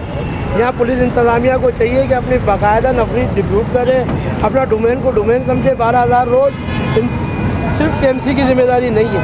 यहाँ पुलिस इंतज़ामिया को चाहिए कि अपनी बाकायदा नफरी डिब्यूट करे, अपना डोमेन को डोमेन समझे। 12,000 रोज सिर्फ केएमसी की जिम्मेदारी नहीं है,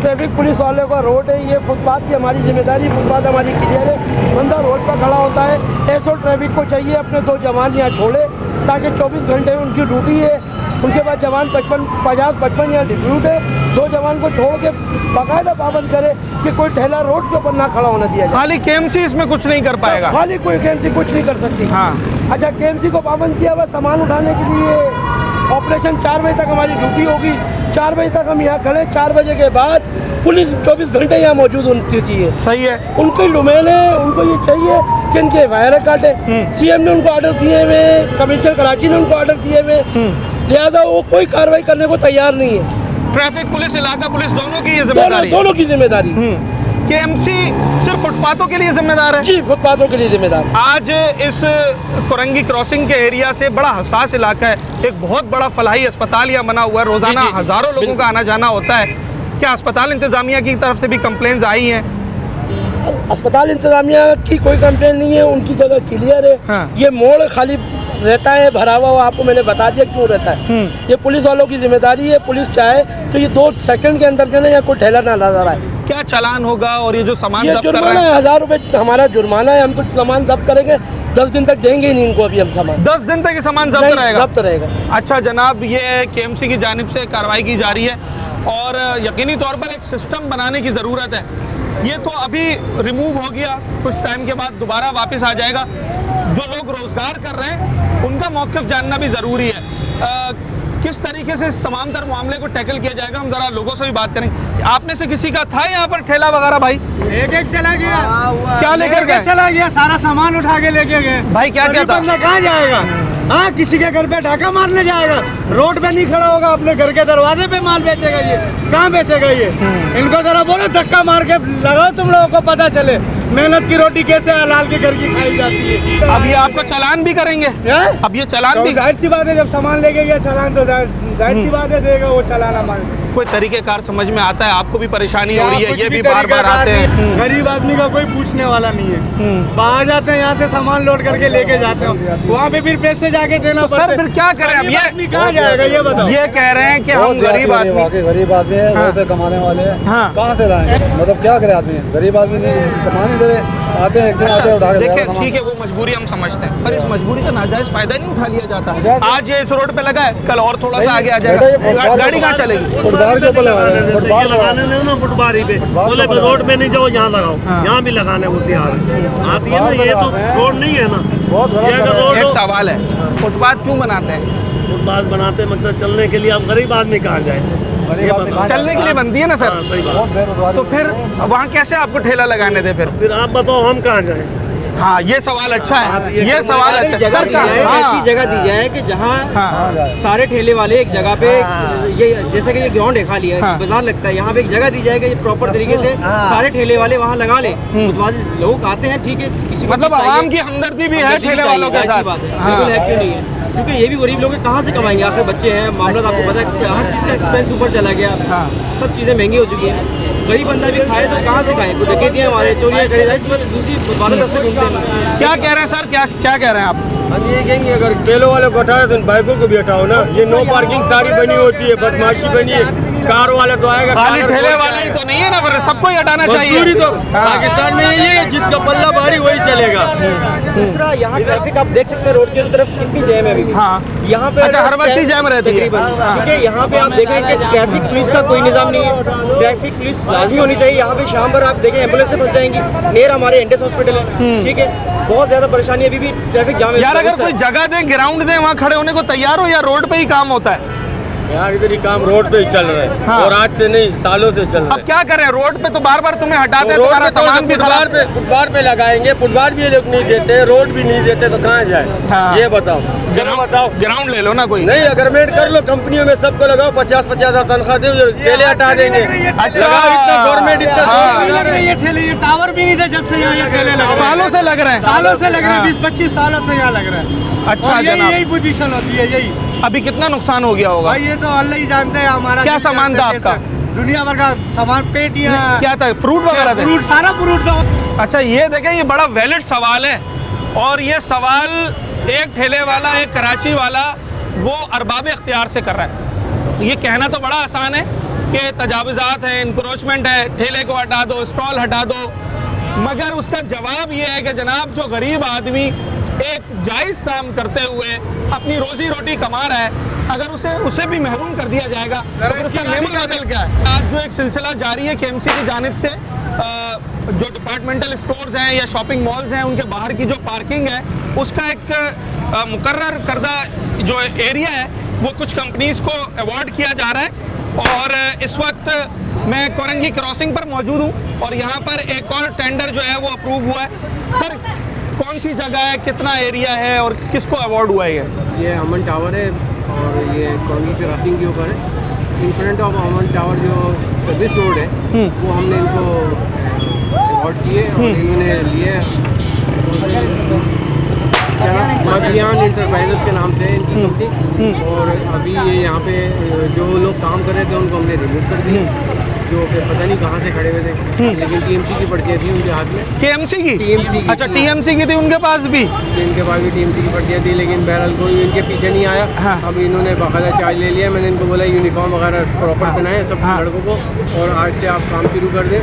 ट्रैफिक पुलिस वालों का रोड है, ये फुटपाथ की हमारी जिम्मेदारी, फुटपाथ हमारी क्लियर है। बंदा रोड पर खड़ा होता है, एसओ ट्रैफिक को चाहिए अपने 2 जवान यहाँ छोड़े ताकि 24 घंटे उनकी ड्यूटी है। उनके बाद जवान 50-55 यहाँ डिप्यूट है, 2 जवान को छोड़ के बाकायदा पाबंद करे कि कोई ठेला रोड के ऊपर ना खड़ा होना दिया जाए।
खाली केएमसी इसमें कुछ नहीं कर पाएगा?
खाली कोई केएमसी कुछ नहीं कर सकती।
हाँ,
अच्छा, केएमसी को पाबंद किया हुआ सामान उठाने के लिए ऑपरेशन 4 बजे तक हमारी ड्यूटी होगी। 4 बजे तक हम यहाँ खड़े, 4 बजे के बाद पुलिस 24 घंटे यहाँ मौजूद होती है।
सही है,
उनके डोमेन है, उनको ये चाहिए कि इनके एफआईआर काटे। सीएम ने उनको ऑर्डर दिए हुए, कमिश्नर कराची ने उनको ऑर्डर दिए हुए, लिहाजा वो कोई कार्रवाई करने को तैयार नहीं है।
ट्रैफिक पुलिस, इलाका पुलिस, दोनों की ये जिम्मेदारी?
दोनों की जिम्मेदारी।
केएमसी सिर्फ फुटपाथों के लिए जिम्मेदार है?
जी, फुटपाथों के लिए जिम्मेदार।
आज इस कोरंगी क्रॉसिंग के एरिया से बड़ा हसास इलाका है, एक बहुत बड़ा फलाही अस्पताल यहाँ बना हुआ है, रोजाना हजारों लोगों का आना जाना होता है। क्या अस्पताल इंतजामिया की तरफ से भी कंप्लेंट्स आई हैं?
अस्पताल इंतजामिया की कोई कंप्लेन नहीं है, उनकी जगह क्लियर है।
हाँ।
ये मोड़ खाली रहता है भरा हुआ, आपको मैंने बता दिया क्यों रहता है। ये पुलिस वालों की जिम्मेदारी है, पुलिस चाहे तो ये 2 सेकंड के अंदर के यहाँ कोई ठेला ना नजर आए।
क्या चालान होगा और ये जो सामान
ये
जब्त कर रहे
जुर्माना
हैं?
है, 1000 रुपये हमारा जुर्माना है। हम तो सामान जब्त करेंगे, 10 दिन तक देंगे ही नहीं इनको अभी हम सामान।
10 दिन तक ये सामान जब्त
नहीं,
रहेगा?
जब्त रहेगा।
अच्छा जनाब, ये केएमसी की जानिब से कार्रवाई की जा रही है और यकीनी तौर पर एक सिस्टम बनाने की ज़रूरत है। ये तो अभी रिमूव हो गया, कुछ टाइम के बाद दोबारा वापस आ जाएगा। जो लोग रोज़गार कर रहे हैं उनका मौक़िफ़ जानना भी ज़रूरी है। किस तरीके से इस तमाम तर मामले को टैकल किया जाएगा, हम ज़रा लोगों से भी बात करेंगे। आप में से किसी का था यहाँ पर ठेला वगैरह? भाई
एक चला गया।
क्या लेकर गए?
चला गया, सारा सामान उठा के लेके गए।
भाई क्या क्या था?
बंदा कहाँ जाएगा? हाँ, किसी के घर पे डाका मारने जाएगा, रोड पे नहीं खड़ा होगा, अपने घर के दरवाजे पे माल बेचेगा। ये कहाँ बेचेगा? ये इनको जरा बोलो धक्का मार के लगाओ, तुम लोगों को पता चले मेहनत की रोटी कैसे हलाल के घर की खाई जाती है।
अब ये आपको चालान भी करेंगे? अब ये चालान भी?
जाहिर सी बात है, जब सामान लेके गया चालान तो जाहिर सी बात है देगा वो चालान हमारे।
कोई तरीकेकार समझ में आता है? आपको भी परेशानी हो रही है, ये भी बार बार आते हैं।
गरीब आदमी का कोई पूछने वाला नहीं है। बाहर जाते हैं, यहाँ से सामान लोड करके लेके जाते हैं, वहाँ पे फिर पैसे जाके देना पड़ता है।
सर फिर क्या करें? अब ये
कहाँ जाएगा ये बताओ?
ये कह रहे हैं कि हम गरीब आदमी,
गरीब आदमी है,
हाँ।
वैसे कमाने वाले हैं,
हाँ।
कहाँ से लाएंगे? मतलब क्या करे आदमी? गरीब आदमी नहीं कमाने दे रहे, आते हैं एक दिन आते हैं उठा के
देखिए ठीक है, वो मजबूरी हम समझते हैं, पर इस मजबूरी का नाजायज फायदा नहीं उठा लिया जाता। आज ये इस रोड पे लगा है, कल और थोड़ा सा आगे आ जाएगा, गाड़ी कहाँ चलेगी?
फुटबार के ऊपर लगा रहे हैं, फुटबार
लगाने नहीं ना, फुटबारी पे बोले रोड पे नहीं जाओ, यहाँ लगाओ, यहाँ भी लगाने को तैयार है। आती है ना, ये तो रोड नहीं है ना। ये अगर रोड
एक सवाल है, फुटपाथ क्यों बनाते हैं?
फुटपाथ बनाते मकसद चलने के लिए। अब गरीब आदमी कहाँ जाए?
चलने के लिए बनती है ना सर।
सही बात।
तो फिर वहाँ कैसे आपको ठेला लगाने दे? फिर
आप बताओ हम कहाँ जाए?
हाँ, ये सवाल अच्छा है, ये सवाल अच्छा है।
जगह दी जाए, ऐसी जगह दी जाए कि जहाँ सारे ठेले वाले एक जगह पे, ये जैसे कि ये ग्राउंड है खाली है, बाजार लगता है, यहाँ पे एक जगह दी जाए कि ये प्रॉपर तरीके से सारे ठेले वाले वहाँ लगा ले। लोग आते हैं, ठीक है, किसी
मतलब आवाम की हमदर्दी भी है ठेले वालों के साथ।
बिल्कुल है, क्यों नहीं है? क्योंकि ये भी गरीब लोग कहाँ से कमाएंगे? आखिर बच्चे हैं, मामला आपको पता है, हर चीज़ का एक्सपेंस ऊपर चला गया, सब चीज़ें महंगी हो चुकी हैं। गरीब बंदा भी खाए तो कहाँ से खाए? कोई डकैतियाँ हमारे, चोरियाँ करे, इस बात दूसरी बादल रास्ते घूमते हैं।
क्या कह रहे हैं सर? क्या कह रहे हैं आप?
हम ये कहेंगे अगर ठेलों वाले को हटाए तो बाइकों को भी हटाओ ना। ये नो पार्किंग सारी बनी होती है, बदमाशी बनी है। कार वाला तो आएगा,
खाली ठेले वाला ही तो नहीं है ना, पर सबको ही हटाना चाहिए।
मजदूरी तो पाकिस्तान में ये है, जिसका पल्ला भारी वही चलेगा।
दूसरा, यहाँ ट्रैफिक आप देख सकते हैं, रोड के उस तरफ कितनी जैम है अभी।
हाँ,
यहाँ पे
अच्छा, हर वक्त ही जैम रहती है।
क्योंकि यहाँ पे आप देखें कि ट्रैफिक पुलिस का कोई निजाम नहीं है। ट्रैफिक पुलिस लाजमी होनी चाहिए। यहाँ पे शाम भर आप देखें एम्बुलेंस से फंस जाएंगी। नियर हमारे एंडेस हॉस्पिटल है, ठीक है, बहुत ज्यादा परेशानी, अभी भी ट्रैफिक जाम है।
यार अगर कोई जगह दे, ग्राउंड दे, वहाँ खड़े होने को तैयार हो, या रोड पे ही काम होता है?
यार इधर ही काम रोड पे ही चल रहा है।
हाँ।
और आज से नहीं, सालों से चल रहा
अब
है।
क्या करें? रोड पे तो बार बार तुम्हें हटाते हैं, तुम्हारा सामान भी
फुटबार पे लगाएंगे, फुटबार भी ये लोग नहीं देते, रोड भी नहीं देते, तो कहाँ जाए?
हाँ।
ये बताओ, जरा बताओ।
ग्राउंड ले लो ना कोई।
नहीं, अग्रीमेंट कर लो, कंपनियों में सबको लगाओ, 50-50 हज़ार तनख्वाह दे, ठेले हटा देंगे। लगाओ इतना, गवर्नमेंट इतना
लग रही है ठेले, ये टावर भी नहीं थे जब से यहाँ ये ठेले लगे।
सालों से लग रहे हैं,
सालों से लग रहे हैं, 20-25 सालों से यहाँ लग रहे हैं।
अच्छा,
यही पोजीशन होती है, यही।
अभी कितना नुकसान हो गया होगा?
भाई ये तो अल्लाह ही जानते हैं। हमारा
क्या सामान था आपका?
दुनिया भर का सामान, पेटियां,
क्या था? फ्रूट वगैरह थे?
फ्रूट, सारा फ्रूट था।
अच्छा, ये देखें, ये बड़ा वैलिड सवाल है, और ये सवाल एक ठेले वाला, एक कराची वाला, वो अरबाब इख्तियार से कर रहा है। ये कहना तो बड़ा आसान है कि तजावुज़ात है, इंक्रोचमेंट है, ठेले को हटा दो, स्टॉल हटा दो, मगर उसका जवाब ये है कि जनाब, जो गरीब आदमी एक जायज़ काम करते हुए अपनी रोजी रोटी कमा रहा है, अगर उसे भी महरूम कर दिया जाएगा तो फिर उसका नेमल बदल क्या है? आज जो एक सिलसिला जारी है केएमसी की जानिब से, जो डिपार्टमेंटल स्टोर्स हैं या शॉपिंग मॉल्स हैं, उनके बाहर की जो पार्किंग है, उसका एक मुकर्रर करदा जो एरिया है, वो कुछ कंपनीज़ को अवार्ड किया जा रहा है। और इस वक्त मैं कोरंगी क्रॉसिंग पर मौजूद हूँ, और यहाँ पर एक और टेंडर जो है वो अप्रूव हुआ है। सर, कौन सी जगह है, कितना एरिया है, और किसको अवार्ड हुआ है?
ये अमन टावर है, और ये कोरंगी क्रॉसिंग के ऊपर है। इन फ्रंट ऑफ अमन टावर जो सर्विस रोड है, वो हमने इनको अवार्ड किए, और इन्होंने लिए मदियान इंटरप्राइजेस के नाम से इनकी कंपनी। और अभी ये यहाँ पे जो लोग काम कर रहे थे उनको हमने रिमूव कर दिए। जो कि पता नहीं कहाँ से खड़े हुए थे, लेकिन टीएमसी की पर्चियाँ थी उनके हाथ में।
केएमसी की?
टीएमसी की।
अच्छा, टीएमसी की थी उनके पास भी?
इनके पास भी टीएमसी की पर्चियाँ थी, लेकिन बहरहाल कोई इनके पीछे नहीं आया।
हाँ।
अब इन्होंने बाकायदा चार्ज ले लिया। मैंने इनको बोला यूनिफॉर्म वगैरह प्रॉपर पहनाएं सब लड़कों को, और आज से आप काम शुरू कर दें।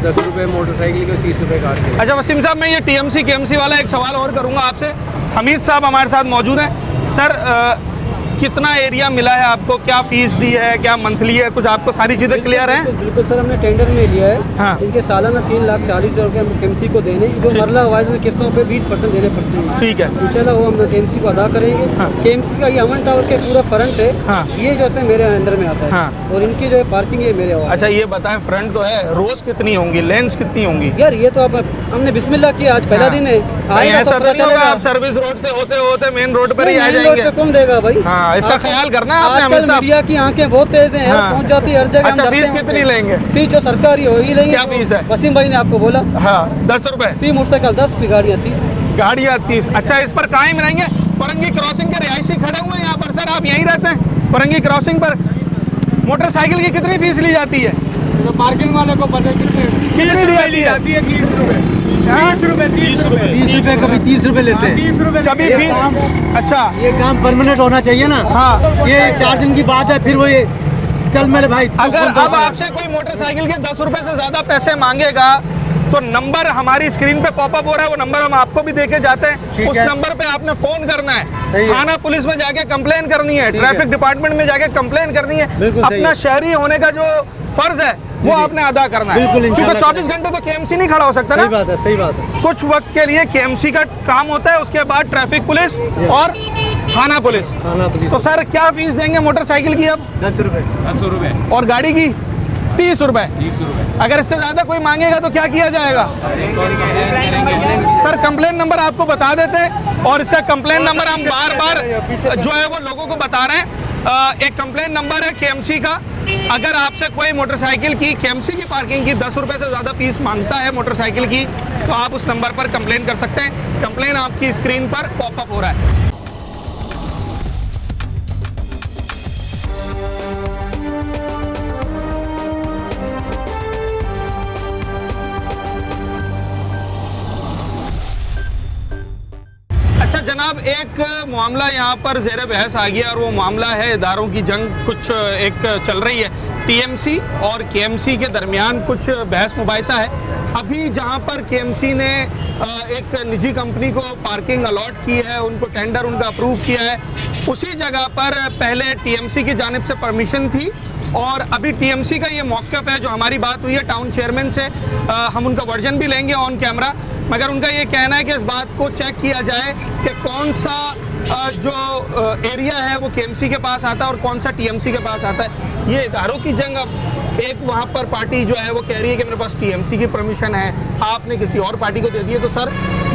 10 रुपये मोटरसाइकिल के, 30 रुपये कार के।
अच्छा वसीम साहब, मैं ये टीएमसी केएमसी वाला एक सवाल और करूंगा आपसे। हमीद साहब हमारे साथ मौजूद हैं। सर, कितना एरिया मिला है आपको, क्या फीस दी है, क्या मंथली है, कुछ आपको सारी चीज़ें क्लियर हैं?
बिल्कुल सर, हमने टेंडर में लिया है।
हाँ।
इनके सालाना 3,40,000 रुपये हम केएमसी को देने, जो मरला वाइज में किस्तों पे 20% देने पड़ते हैं।
ठीक है,
इंशाल्लाह वो हम केएमसी को अदा करेंगे।
हाँ।
केएमसी का ये अमन टावर के पूरा फ्रंट है।
हाँ।
ये जो है मेरे अंडर में आता है।
हाँ।
और इनकी जो है पार्किंग है मेरे।
अच्छा ये बताएं, फ्रंट तो है, रोज कितनी होंगी, लेंस कितनी होंगी?
यार ये तो अब हमने बिस्मिल्लाह किया, आज पहला दिन है, आएगा तो
ऐसा
पता
नहीं होगा
चलेगा।
आप सर्विस रोड से होते होते मेन रोड पर ही आ
मेन रोड
जाएंगे?
पे कौन देगा भाई?
हाँ, इसका ख्याल करना है आपने
आजकल
हमेशा।
मीडिया की आंखें बहुत तेज हैं यार,
हाँ।
पहुंच जाती है हर जगह।
अच्छा,
हम डरते
फीस
हैं
कितनी
उनसे।
लेंगे?
फीस जो सरकारी हो ही लेंगे।
क्या फीस है?
वसीम भाई ने आपको बोला।
हाँ, 10 रुपए।
फी मोटरसाइकिल 10, फी गाड़ियाँ 30।
गाड़ियाँ 30। अच्छा, इस पर कायम रहेंगे? कोरंगी क्रॉसिंग के रिहायशी खड़े हुए हैं यहाँ पर। सर आप यहीं रहते हैं कोरंगी क्रॉसिंग पर? मोटरसाइकिल की कितनी फीस ली जाती है?
तो पार्किंग वाले को पता कितनी
ली जाती है?
30 रुपये। 30 रुपये
20 रुपये, कभी 30 रुपये लेते हैं।
30 रुपये
कभी 20। अच्छा,
ये काम परमानेंट होना चाहिए ना।
हाँ।
ये 4 दिन की बात है, फिर वो ये चल मेरे भाई।
अगर अब आपसे कोई मोटरसाइकिल के 10 रुपए से ज्यादा पैसे मांगेगा तो नंबर हमारी स्क्रीन पे पॉपअप हो रहा है, वो नंबर हम आपको भी देके जाते हैं। उस नंबर पे आपने फोन करना है, थाना पुलिस में जाके कंप्लेन करनी है, ट्रैफिक डिपार्टमेंट में जाके कंप्लेन करनी है। अपना शहरी होने का जो फर्ज है वो आपने अदा करना है।
बिल्कुल,
क्योंकि 24 घंटे तो केएमसी नहीं खड़ा हो सकता ना।
सही बात है, सही बात है।
कुछ वक्त के लिए केएमसी का काम होता है, उसके बाद ट्रैफिक पुलिस और थाना पुलिस। तो सर क्या फीस देंगे मोटरसाइकिल की अब?
10 रुपये।
10 रुपये।
और गाड़ी की 30 रुपए।
30 रुपये।
अगर इससे ज्यादा कोई मांगेगा तो क्या किया जाएगा? सर कंप्लेन नंबर आपको बता देते हैं, और इसका कंप्लेन नंबर हम बार बार जो है वो लोगों को बता रहे हैं। एक कंप्लेन नंबर है केएमसी का। अगर आपसे कोई मोटरसाइकिल की केएमसी की पार्किंग की 10 रुपए से ज़्यादा फीस मांगता है मोटरसाइकिल की, तो आप उस नंबर पर कंप्लेन कर सकते हैं। कंप्लेन आपकी स्क्रीन पर पॉपअप हो रहा है। अच्छा जनाब, एक मामला यहाँ पर ज़ेर बहस आ गया, और वो मामला है इदारों की जंग कुछ एक चल रही है। टीएमसी और केएमसी के दरमियान कुछ बहस मुबाहिसा है। अभी जहाँ पर केएमसी ने एक निजी कंपनी को पार्किंग अलॉट की है, उनको टेंडर उनका अप्रूव किया है, उसी जगह पर पहले टीएमसी की जानिब से परमिशन थी, और अभी टीएमसी का ये मौक़िफ़ है। जो हमारी बात हुई है टाउन चेयरमैन से, हम उनका वर्जन भी लेंगे ऑन कैमरा, मगर उनका ये कहना है कि इस बात को चेक किया जाए कि कौन सा जो एरिया है वो केएमसी के पास आता है और कौन सा टीएमसी के पास आता है। ये इदारों की जंग। अब एक वहाँ पर पार्टी जो है वो कह रही है कि मेरे पास टीएमसी की परमिशन है, आपने किसी और पार्टी को दे दी है। तो सर,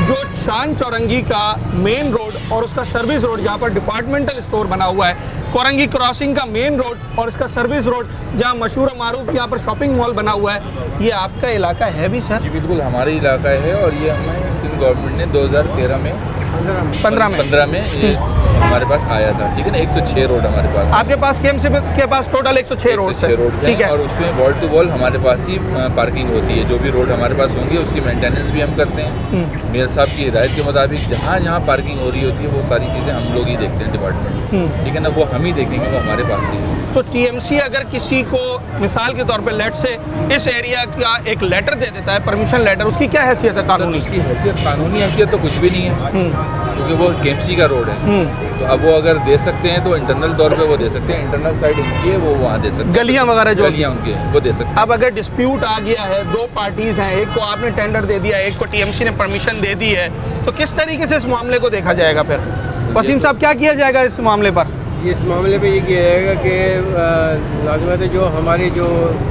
जो शान चौरंगी का मेन रोड और उसका सर्विस रोड जहाँ पर डिपार्टमेंटल स्टोर बना हुआ है, कोरंगी क्रॉसिंग का मेन रोड और इसका सर्विस रोड जहाँ मशहूर मारूफ यहाँ पर शॉपिंग मॉल बना हुआ है, ये आपका इलाका है भी सर?
जी बिल्कुल, हमारा इलाका है, और ये हमें सिंध गवर्नमेंट ने 2013 में 15 में ये हमारे पास आया था। ठीक है ना, 106 रोड हमारे पास।
आपके पास केएमसी के पास टोटल 106 रोड है।
ठीक है, और उसमें वॉल टू वॉल हमारे पास ही पार्किंग होती है। जो भी रोड हमारे पास होंगे उसकी मेंटेनेंस भी हम करते हैं। मेयर साहब की हिदायत के मुताबिक जहाँ जहाँ पार्किंग हो रही होती है वो सारी चीज़ें हम लोग ही देखते हैं, डिपार्टमेंट। ठीक है ना, वो हम ही देखेंगे, वो हमारे पास ही है।
तो टीएमसी अगर किसी को मिसाल के तौर पे लेट से इस एरिया का एक लेटर दे देता है, परमिशन लेटर, उसकी क्या हैसियत है कानूनी?
उसकी हैसियत, कानूनी हैसियत तो कुछ भी नहीं है, क्योंकि वो केएमसी का रोड है। तो अब वो अगर दे सकते हैं तो इंटरनल तौर पे वो दे सकते हैं, इंटरनल साइड उनकी है, वो वहाँ दे सकते हैं।
गलियाँ वगैरह जो
गलियाँ उनकी है वो दे सकते हैं।
अब अगर डिस्प्यूट आ गया है, दो पार्टीज हैं, एक को आपने टेंडर दे दिया, एक को टीएमसी ने परमिशन दे दी है, तो किस तरीके से इस मामले को देखा जाएगा फिर? वसीम साहब, क्या किया जाएगा इस मामले पर?
इस मामले पे ये किया जाएगा कि लाजमत है जो हमारे जो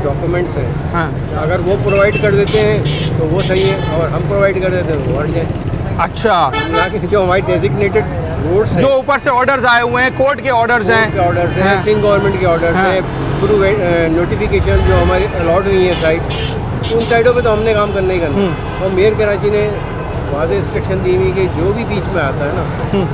डॉक्यूमेंट्स हैं,
हाँ,
अगर वो प्रोवाइड कर देते हैं तो वो सही है, और हम प्रोवाइड कर देते हैं वो हट जाए।
अच्छा,
यहाँ के जो हमारी डेजिग्नेटेड रोड्स हैं,
जो ऊपर से ऑर्डर्स आए हुए हैं, कोर्ट के ऑर्डर्स हैं,
सिंध गवर्नमेंट के ऑर्डर्स हैं, थ्रू नोटिफिकेशन जो हमारी अलॉट हुई है साइट, उन साइडों पे तो हमने काम करना ही करना। और मेयर कराची ने वाज़ेह इंस्ट्रक्शन दी हुई कि जो भी बीच में आता है ना,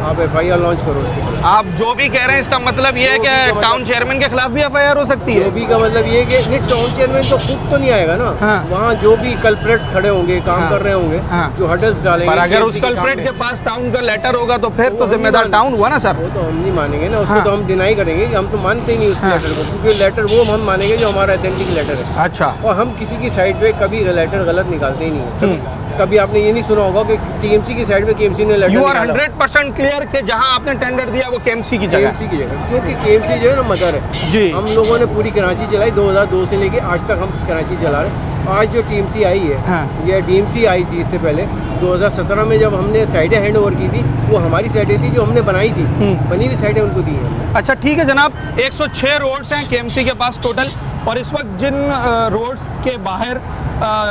आप FIR लॉन्च करो उसके खिलाफ।
आप जो भी कह रहे हैं इसका मतलब ये है कि टाउन चेयरमैन के खिलाफ भी FIR हो सकती है?
जो भी का मतलब ये है कि नहीं, टाउन चेयरमैन तो खुद तो नहीं आएगा ना।
हाँ।
वहाँ जो भी कल्प्रेट्स खड़े होंगे, काम कर रहे होंगे, जो हर्डल्स डालेंगे।
पर अगर उस
KMC के
कल्प्रेट
काम
के
में।
पास टाउन का लेटर होगा तो फिर तो
हम
जिम्मेदार
नहीं
टाउन हुआ ना सर?
वो तो हम नहीं मानेंगे ना, उसको
हाँ।
तो हम डिनाई करेंगे कि हम तो मानते ही नहीं उस लेटर को, क्योंकि लेटर वो हम मानेंगे जो हमारा ऑथेंटिक लेटर है।
अच्छा।
और हम किसी की साइड पे कभी लेटर गलत निकालते ही नहीं है। कभी आपने ये नहीं सुना होगा कि TMC की साइड पे KMC ने लेटर
यू आर
निकाला।
100% क्लियर कि जहाँ आपने टेंडर दिया वो KMC की जगह?
KMC की जगह, क्योंकि KMC जो है ना मदर है
जी।
हम लोगों ने पूरी कराची चलाई 2002 से लेके आज तक हम कराची चला रहे हैं। आज जो TMC आई है,
हाँ।
या DMC आई थी इससे पहले 2017 में जब हमने साइडें हैंड ओवर की थी, वो हमारी साइडें थी जो हमने बनाई थी, बनी हुई साइडें उनको दी हैं।
अच्छा ठीक है जनाब, 106 रोड्स हैं KMC के पास टोटल, और इस वक्त जिन रोड्स के बाहर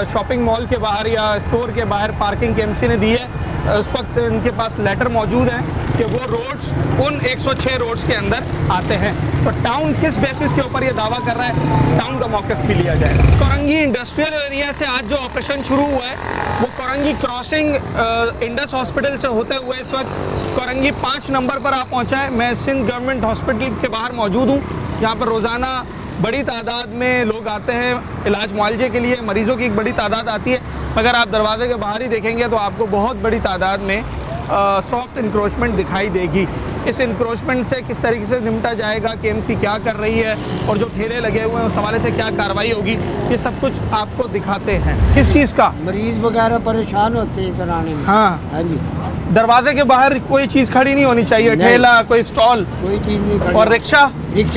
शॉपिंग मॉल के बाहर या स्टोर के बाहर पार्किंग KMC ने दी है, उस वक्त इनके पास लेटर मौजूद हैं कि वो रोड्स उन 106 रोड्स के अंदर आते हैं। तो टाउन किस बेसिस के ऊपर ये दावा कर रहा है, टाउन का मौक़िफ़ भी लिया जाए। कोरंगी इंडस्ट्रियल एरिया से आज जो ऑपरेशन शुरू हुआ है वो कोरंगी क्रॉसिंग इंडस हॉस्पिटल से होते हुए इस वक्त कोरंगी 5 नंबर पर आ पहुँचा है। मैं सिंध गवर्नमेंट हॉस्पिटल के बाहर मौजूद हूँ, जहाँ पर रोज़ाना बड़ी तादाद में लोग आते हैं इलाज मुआवजे के लिए, मरीज़ों की एक बड़ी तादाद आती है। मगर आप दरवाजे के बाहर ही देखेंगे तो आपको बहुत बड़ी तादाद में सॉफ्ट इंक्रोचमेंट दिखाई देगी। इस इंक्रोचमेंट से किस तरीके से निपटा जाएगा, KMC क्या कर रही है, और जो ठेले लगे हुए हैं उस हवाले से क्या कार्रवाई होगी, ये सब कुछ आपको दिखाते हैं। किस चीज़ का?
मरीज वगैरह परेशान होते हैं सर आने में।
हाँ
हाँ जी,
दरवाजे के बाहर कोई चीज़ खड़ी नहीं होनी चाहिए, ठेला, कोई स्टॉल,
कोई चीज़ नहीं खड़ी।
और रिक्शा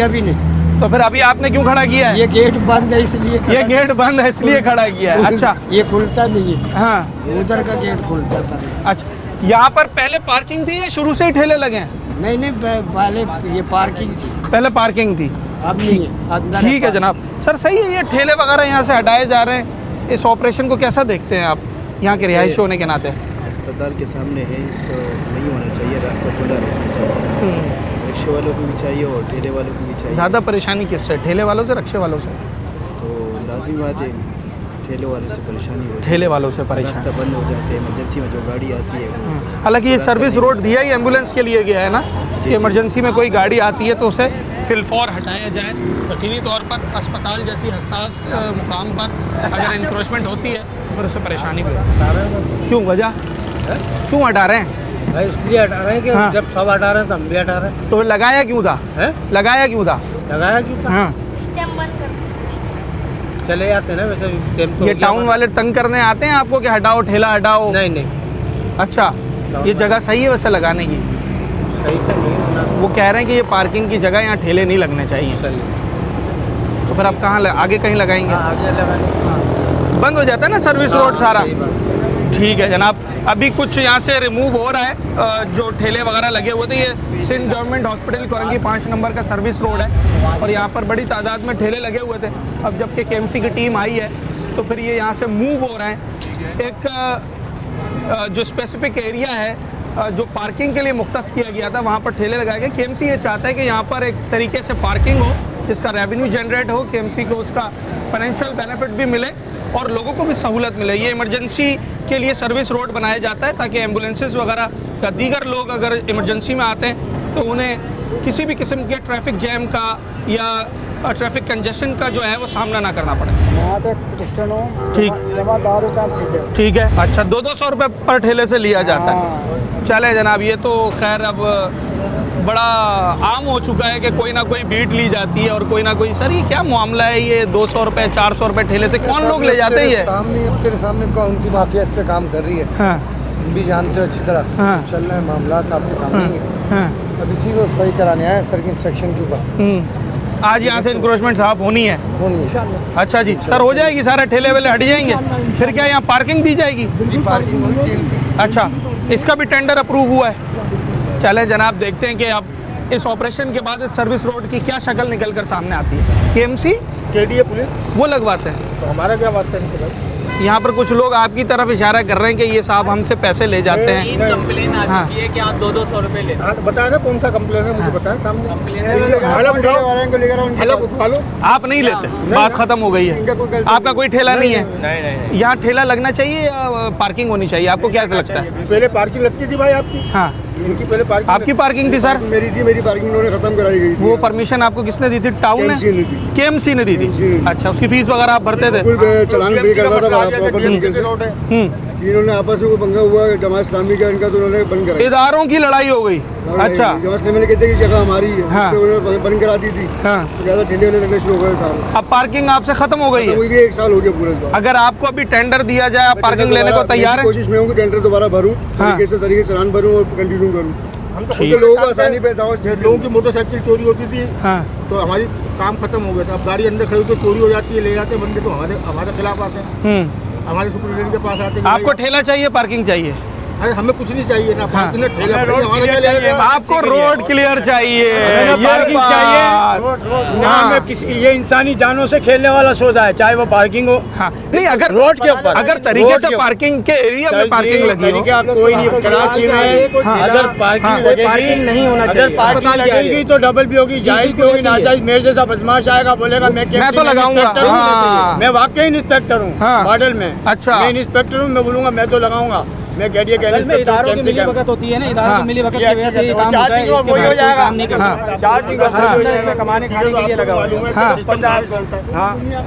भी नहीं।
तो फिर अभी आपने क्यों खड़ा किया है?
ये गेट बंद है इसलिए।
ये गेट बंद है इसलिए खड़ा किया है। अच्छा,
ये खुलता नहीं है।
हाँ
उधर का गेट खुलता था।
अच्छा, यहाँ पर पहले पार्किंग थी या शुरू से ही ठेले लगे हैं?
नहीं, पहले ये पार्किंग थी।
पहले पार्किंग थी,
अब नहीं है, अंदर
ठीक है जनाब। सर सही है, ये ठेले वगैरह यहाँ से हटाए जा रहे हैं, इस ऑपरेशन को कैसा देखते हैं आप यहाँ के रिहायशी होने के नाते?
अस्पताल के सामने है, इसको नहीं होना चाहिए, रास्ता खुला रहना चाहिए। रिक्शे वालों को भी चाहिए और ठेले वालों को भी चाहिए।
ज़्यादा परेशानी किससे, ठेले वालों से, रिक्शे वालों से?
तो लाजिम बात है, ठेले वालों से परेशानी होती है,
ठेले वालों से
रास्ता
परेशानी।
बंद हो जाते हैं, इमरजेंसी में जो गाड़ी आती है।
हालांकि ये सर्विस रोड दिया ही एम्बुलेंस के लिए गया है ना, कि इमरजेंसी में कोई गाड़ी आती है तो उसे फिलफौर हटाया जाए। यकीनी तौर पर अस्पताल जैसी हसास मुकाम पर अगर इंक्रोचमेंट होती है तो फिर उससे परेशानी भी होती है। क्यों, वजह क्यों हटा रहे हैं?
भाई इसलिए हटा रहे हैं कि
हाँ।
जब सब हटा रहे हैं तो हम भी हटा रहे हैं।
तो लगाया क्यों था? लगाया क्यों था?
लगाया क्यों था?
हाँ,
चले जाते हैं ना वैसे टेम्पो।
ये टाउन वाले तंग करने आते हैं आपको कि हटाओ ठेला हटाओ?
नहीं।
अच्छा, ये जगह सही है वैसे लगाने की?
सही तो नहीं है ना।
वो कह रहे हैं कि ये पार्किंग की जगह, यहाँ ठेले नहीं लगने चाहिए। तो फिर आप कहाँ आगे कहीं लगाएंगे?
आगे लगाने
बंद हो जाता है ना सर्विस रोड सारा।
सही बात।
ठीक है जनाब, अभी कुछ यहाँ से रिमूव हो रहा है, जो ठेले वगैरह लगे हुए थे। ये Sindh government hospital Korangi 5 number का सर्विस रोड है, और यहाँ पर बड़ी तादाद में ठेले लगे हुए थे। अब जबकि KMC की टीम आई है तो फिर ये यहाँ से मूव हो रहे हैं। एक जो स्पेसिफिक एरिया है जो पार्किंग के लिए मुख्तस किया गया था, वहाँ पर ठेले लगाए गए। KMC ये चाहता है कि यहाँ पर एक तरीके से पार्किंग हो जिसका रेवेन्यू जनरेट हो, KMC को उसका फाइनेंशियल बेनिफिट भी मिले और लोगों को भी सहूलत मिले। ये इमरजेंसी के लिए सर्विस रोड बनाया जाता है ताकि एम्बुलेंसेस वगैरह या दीगर लोग अगर इमरजेंसी में आते हैं तो उन्हें किसी भी किस्म के ट्रैफिक जैम का या ट्रैफिक कंजेशन का जो है वो सामना ना करना पड़े। ठीक है। अच्छा, 200 रुपये पर ठेले से लिया जाता है। चले जनाब, ये तो खैर अब बड़ा आम हो चुका है कि कोई ना कोई बीट ली जाती है और कोई ना कोई। सर ये क्या मामला है, ये 200 रुपये 400 रुपये ठेले से कौन लोग ले जाते हैं? ये
तेरे सामने कौन सी माफिया इस पे काम कर रही है?
हाँ,
तुम भी जानते हो अच्छी तरह।
हाँ।
चल रहे हैं मामला आपके सामने ही है।
हाँ।
अब इसी को सही कराने आए सर के इंस्ट्रक्शन के ऊपर।
आज यहाँ से इंक्रोचमेंट साफ होनी है।
होनी है।
अच्छा जी सर, हो जाएगी, सारे ठेले वेले हट जाएंगे। फिर क्या यहाँ पार्किंग दी जाएगी?
पार्किंग होगी।
अच्छा, इसका भी टेंडर अप्रूव हुआ है। चलें जनाब, देखते हैं कि अब इस ऑपरेशन के बाद इस सर्विस रोड की क्या शक्ल निकल कर सामने आती है। KMC
KDA पुलिस
वो लगवाते हैं,
तो हमारा क्या बात है इनके बाद?
यहाँ पर कुछ लोग आपकी तरफ इशारा कर रहे हैं कि ये साहब हमसे पैसे ले जाते हैं।
कंप्लेन आ चुकी है कि आप 200 रुपए ले।
बताया ना कौन सा कंप्लेन है, मुझे बताया सामने।
आप नहीं लेते, बात खत्म हो गई है। आपका कोई ठेला नहीं है? नहीं। यहाँ ठेला लगना चाहिए या पार्किंग होनी चाहिए, आपको क्या लगता है?
पहले पार्किंग लगती थी भाई आपकी।
हाँ,
इनकी पहले पार्किंग।
आपकी पार्किंग थी सर?
मेरी थी, मेरी पार्किंग उन्होंने खत्म कराई गई थी।
वो परमिशन आपको किसने दी थी? टाउन ने? KMC ने दी थी। अच्छा, उसकी फीस वगैरह आप भरते थे?
चलान पे करता था प्रॉपर तरीके से। इन्होंने आपस में पंगा हुआ जमात इस्लामी का, इनका तो उन्होंने बंद करा।
इदारों की लड़ाई हो गई। अच्छा,
जमात इस्लामी कहते कि जगह हमारी है,
हाँ।
उन्होंने बंद करा दी थी। तो ज्यादा ठेले लगने शुरू हो गए सारे।
अब पार्किंग आपसे खत्म हो गई है?
1 साल हो गया पूरा।
अगर आपको अभी टेंडर दिया जाए, आप पार्किंग लेने को तैयार है?
कोशिश में हूँ कि टेंडर दोबारा भरूँ, तरीके से चलान भरूँ और कंटिन्यू करूँ। हम तो लोगों को आसानी पे था। लोगों की मोटरसाइकिल चोरी होती थी, तो हमारी काम खत्म हो गया था। अब गाड़ी अंदर खड़ी तो चोरी हो जाती है, ले जाते हैं बंदे, तो हमारे खिलाफ आते हैं, हमारे सुपरिटेंडेंट के पास आते हैं।
आपको ठेला चाहिए, पार्किंग चाहिए?
अरे हमें कुछ नहीं चाहिए ना, पार्किंग ना ठेला,
आपको रोड क्लियर चाहिए,
पार्किंग चाहिए ना। हमें किसी ये इंसानी जानों से खेलने वाला सौदा है, चाहे वो पार्किंग हो।
हाँ, नहीं, अगर
रोड के ऊपर,
अगर तरीके से पार्किंग के एरिया में पार्किंग लगी हो,
कोई नहीं। कराची में अगर पार्किंग नहीं होना चाहिए, अगर पार्किंग लगेगी तो डबल भी होगी, जायज भी होगी, नाजायज। मेरे जैसा बदमाश आएगा, बोलेगा मैं
तो लगाऊंगा।
मैं वाकई इंस्पेक्टर हूँ मॉडल में।
अच्छा,
मैं इंस्पेक्टर हूँ, मैं बोलूंगा मैं तो लगाऊंगा। मैं गाड़ी के
इदारों की मिलीभगत होती है ना, इदारों की मिलीभगत की वजह से ये काम होता है। इसके बाद कोई काम नहीं करता। चार्जिंग इसमें कमाने खाने के लिए लगा हुआ है।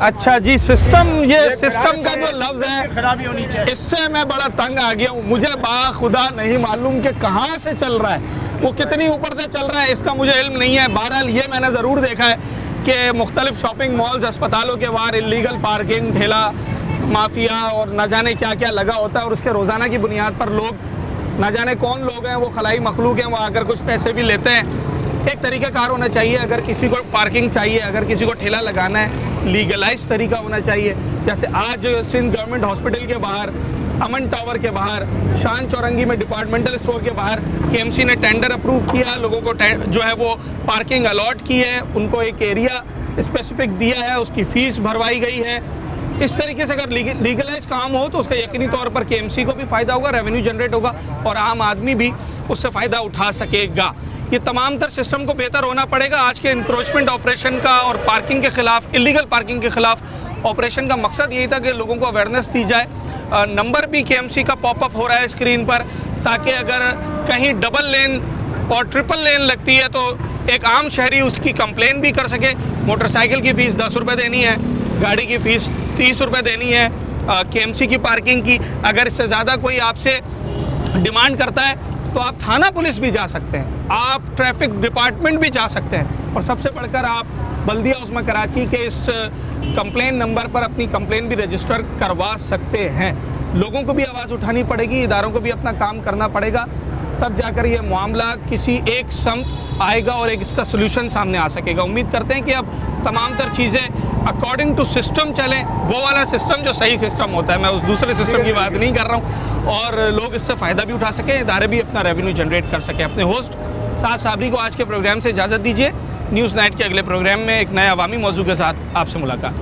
अच्छा जी, सिस्टम, ये सिस्टम का जो लफ्ज है, खराबी होनी चाहिए। इससे मैं बड़ा तंग आ गया हूँ। मुझे बाखुदा नहीं मालूम कि कहाँ से चल रहा है, वो कितनी ऊपर से चल रहा है, इसका मुझे इल्म नहीं है। बहरहाल ये मैंने ज़रूर देखा है कि मुख्तलिफ शॉपिंग मॉल्स, अस्पतालों के बाहर इलीगल पार्किंग, ठेला माफिया और न जाने क्या क्या लगा होता है, और उसके रोज़ाना की बुनियाद पर लोग, न जाने कौन लोग हैं, वो खलाई मखलूक हैं, वो आकर कुछ पैसे भी लेते हैं। एक तरीक़ाकार होना चाहिए, अगर किसी को पार्किंग चाहिए, अगर किसी को ठेला लगाना है, लीगलाइज तरीका होना चाहिए। जैसे आज सिंध गवर्नमेंट हॉस्पिटल के बाहर, अमन टावर के बाहर, शान चौरंगी में डिपार्टमेंटल स्टोर के बाहर KMC ने टेंडर अप्रूव किया, लोगों को जो है वो पार्किंग अलॉट की है, उनको एक एरिया स्पेसिफिक दिया है, उसकी फ़ीस भरवाई गई है। इस तरीके से अगर लीगलाइज काम हो तो उसका यकीनी तौर पर KMC को भी फ़ायदा होगा, रेवेन्यू जनरेट होगा और आम आदमी भी उससे फ़ायदा उठा सकेगा। ये तमाम तर सिस्टम को बेहतर होना पड़ेगा। आज के इंक्रोचमेंट ऑपरेशन का और पार्किंग के ख़िलाफ़, इलीगल पार्किंग के ख़िलाफ़ ऑपरेशन का मकसद यही था कि लोगों को अवेयरनेस दी जाए। नंबर भी KMC का पॉपअप हो रहा है स्क्रीन पर, ताकि अगर कहीं डबल लेन और ट्रिपल लेन लगती है तो एक आम शहरी उसकी कंप्लेन भी कर सके। मोटरसाइकिल की फ़ीस 10 रुपये देनी है, गाड़ी की फ़ीस 30 रुपये देनी है, KMC की पार्किंग की। अगर इससे ज़्यादा कोई आपसे डिमांड करता है तो आप थाना पुलिस भी जा सकते हैं, आप ट्रैफिक डिपार्टमेंट भी जा सकते हैं, और सबसे बढ़कर आप बल्दिया उस्मा कराची के इस कंप्लेन नंबर पर अपनी कंप्लेन भी रजिस्टर करवा सकते हैं। लोगों को भी आवाज़ उठानी पड़ेगी, इदारों को भी अपना काम करना पड़ेगा, तब जाकर ये मामला किसी एक समत आएगा और एक इसका सलूशन सामने आ सकेगा। उम्मीद करते हैं कि अब तमाम तर चीज़ें अकॉर्डिंग टू सिस्टम चलें, वो वाला सिस्टम जो सही सिस्टम होता है। मैं उस दूसरे सिस्टम की बात नहीं कर रहा हूँ, और लोग इससे फ़ायदा भी उठा सकें, इदारे भी अपना रेवेन्यू जनरेट कर सकें। अपने होस्ट साद साबरी को आज के प्रोग्राम से इजाज़त दीजिए। न्यूज़ नाइट के अगले प्रोग्राम में एक नए अवामी मौजू के साथ आपसे मुलाकात।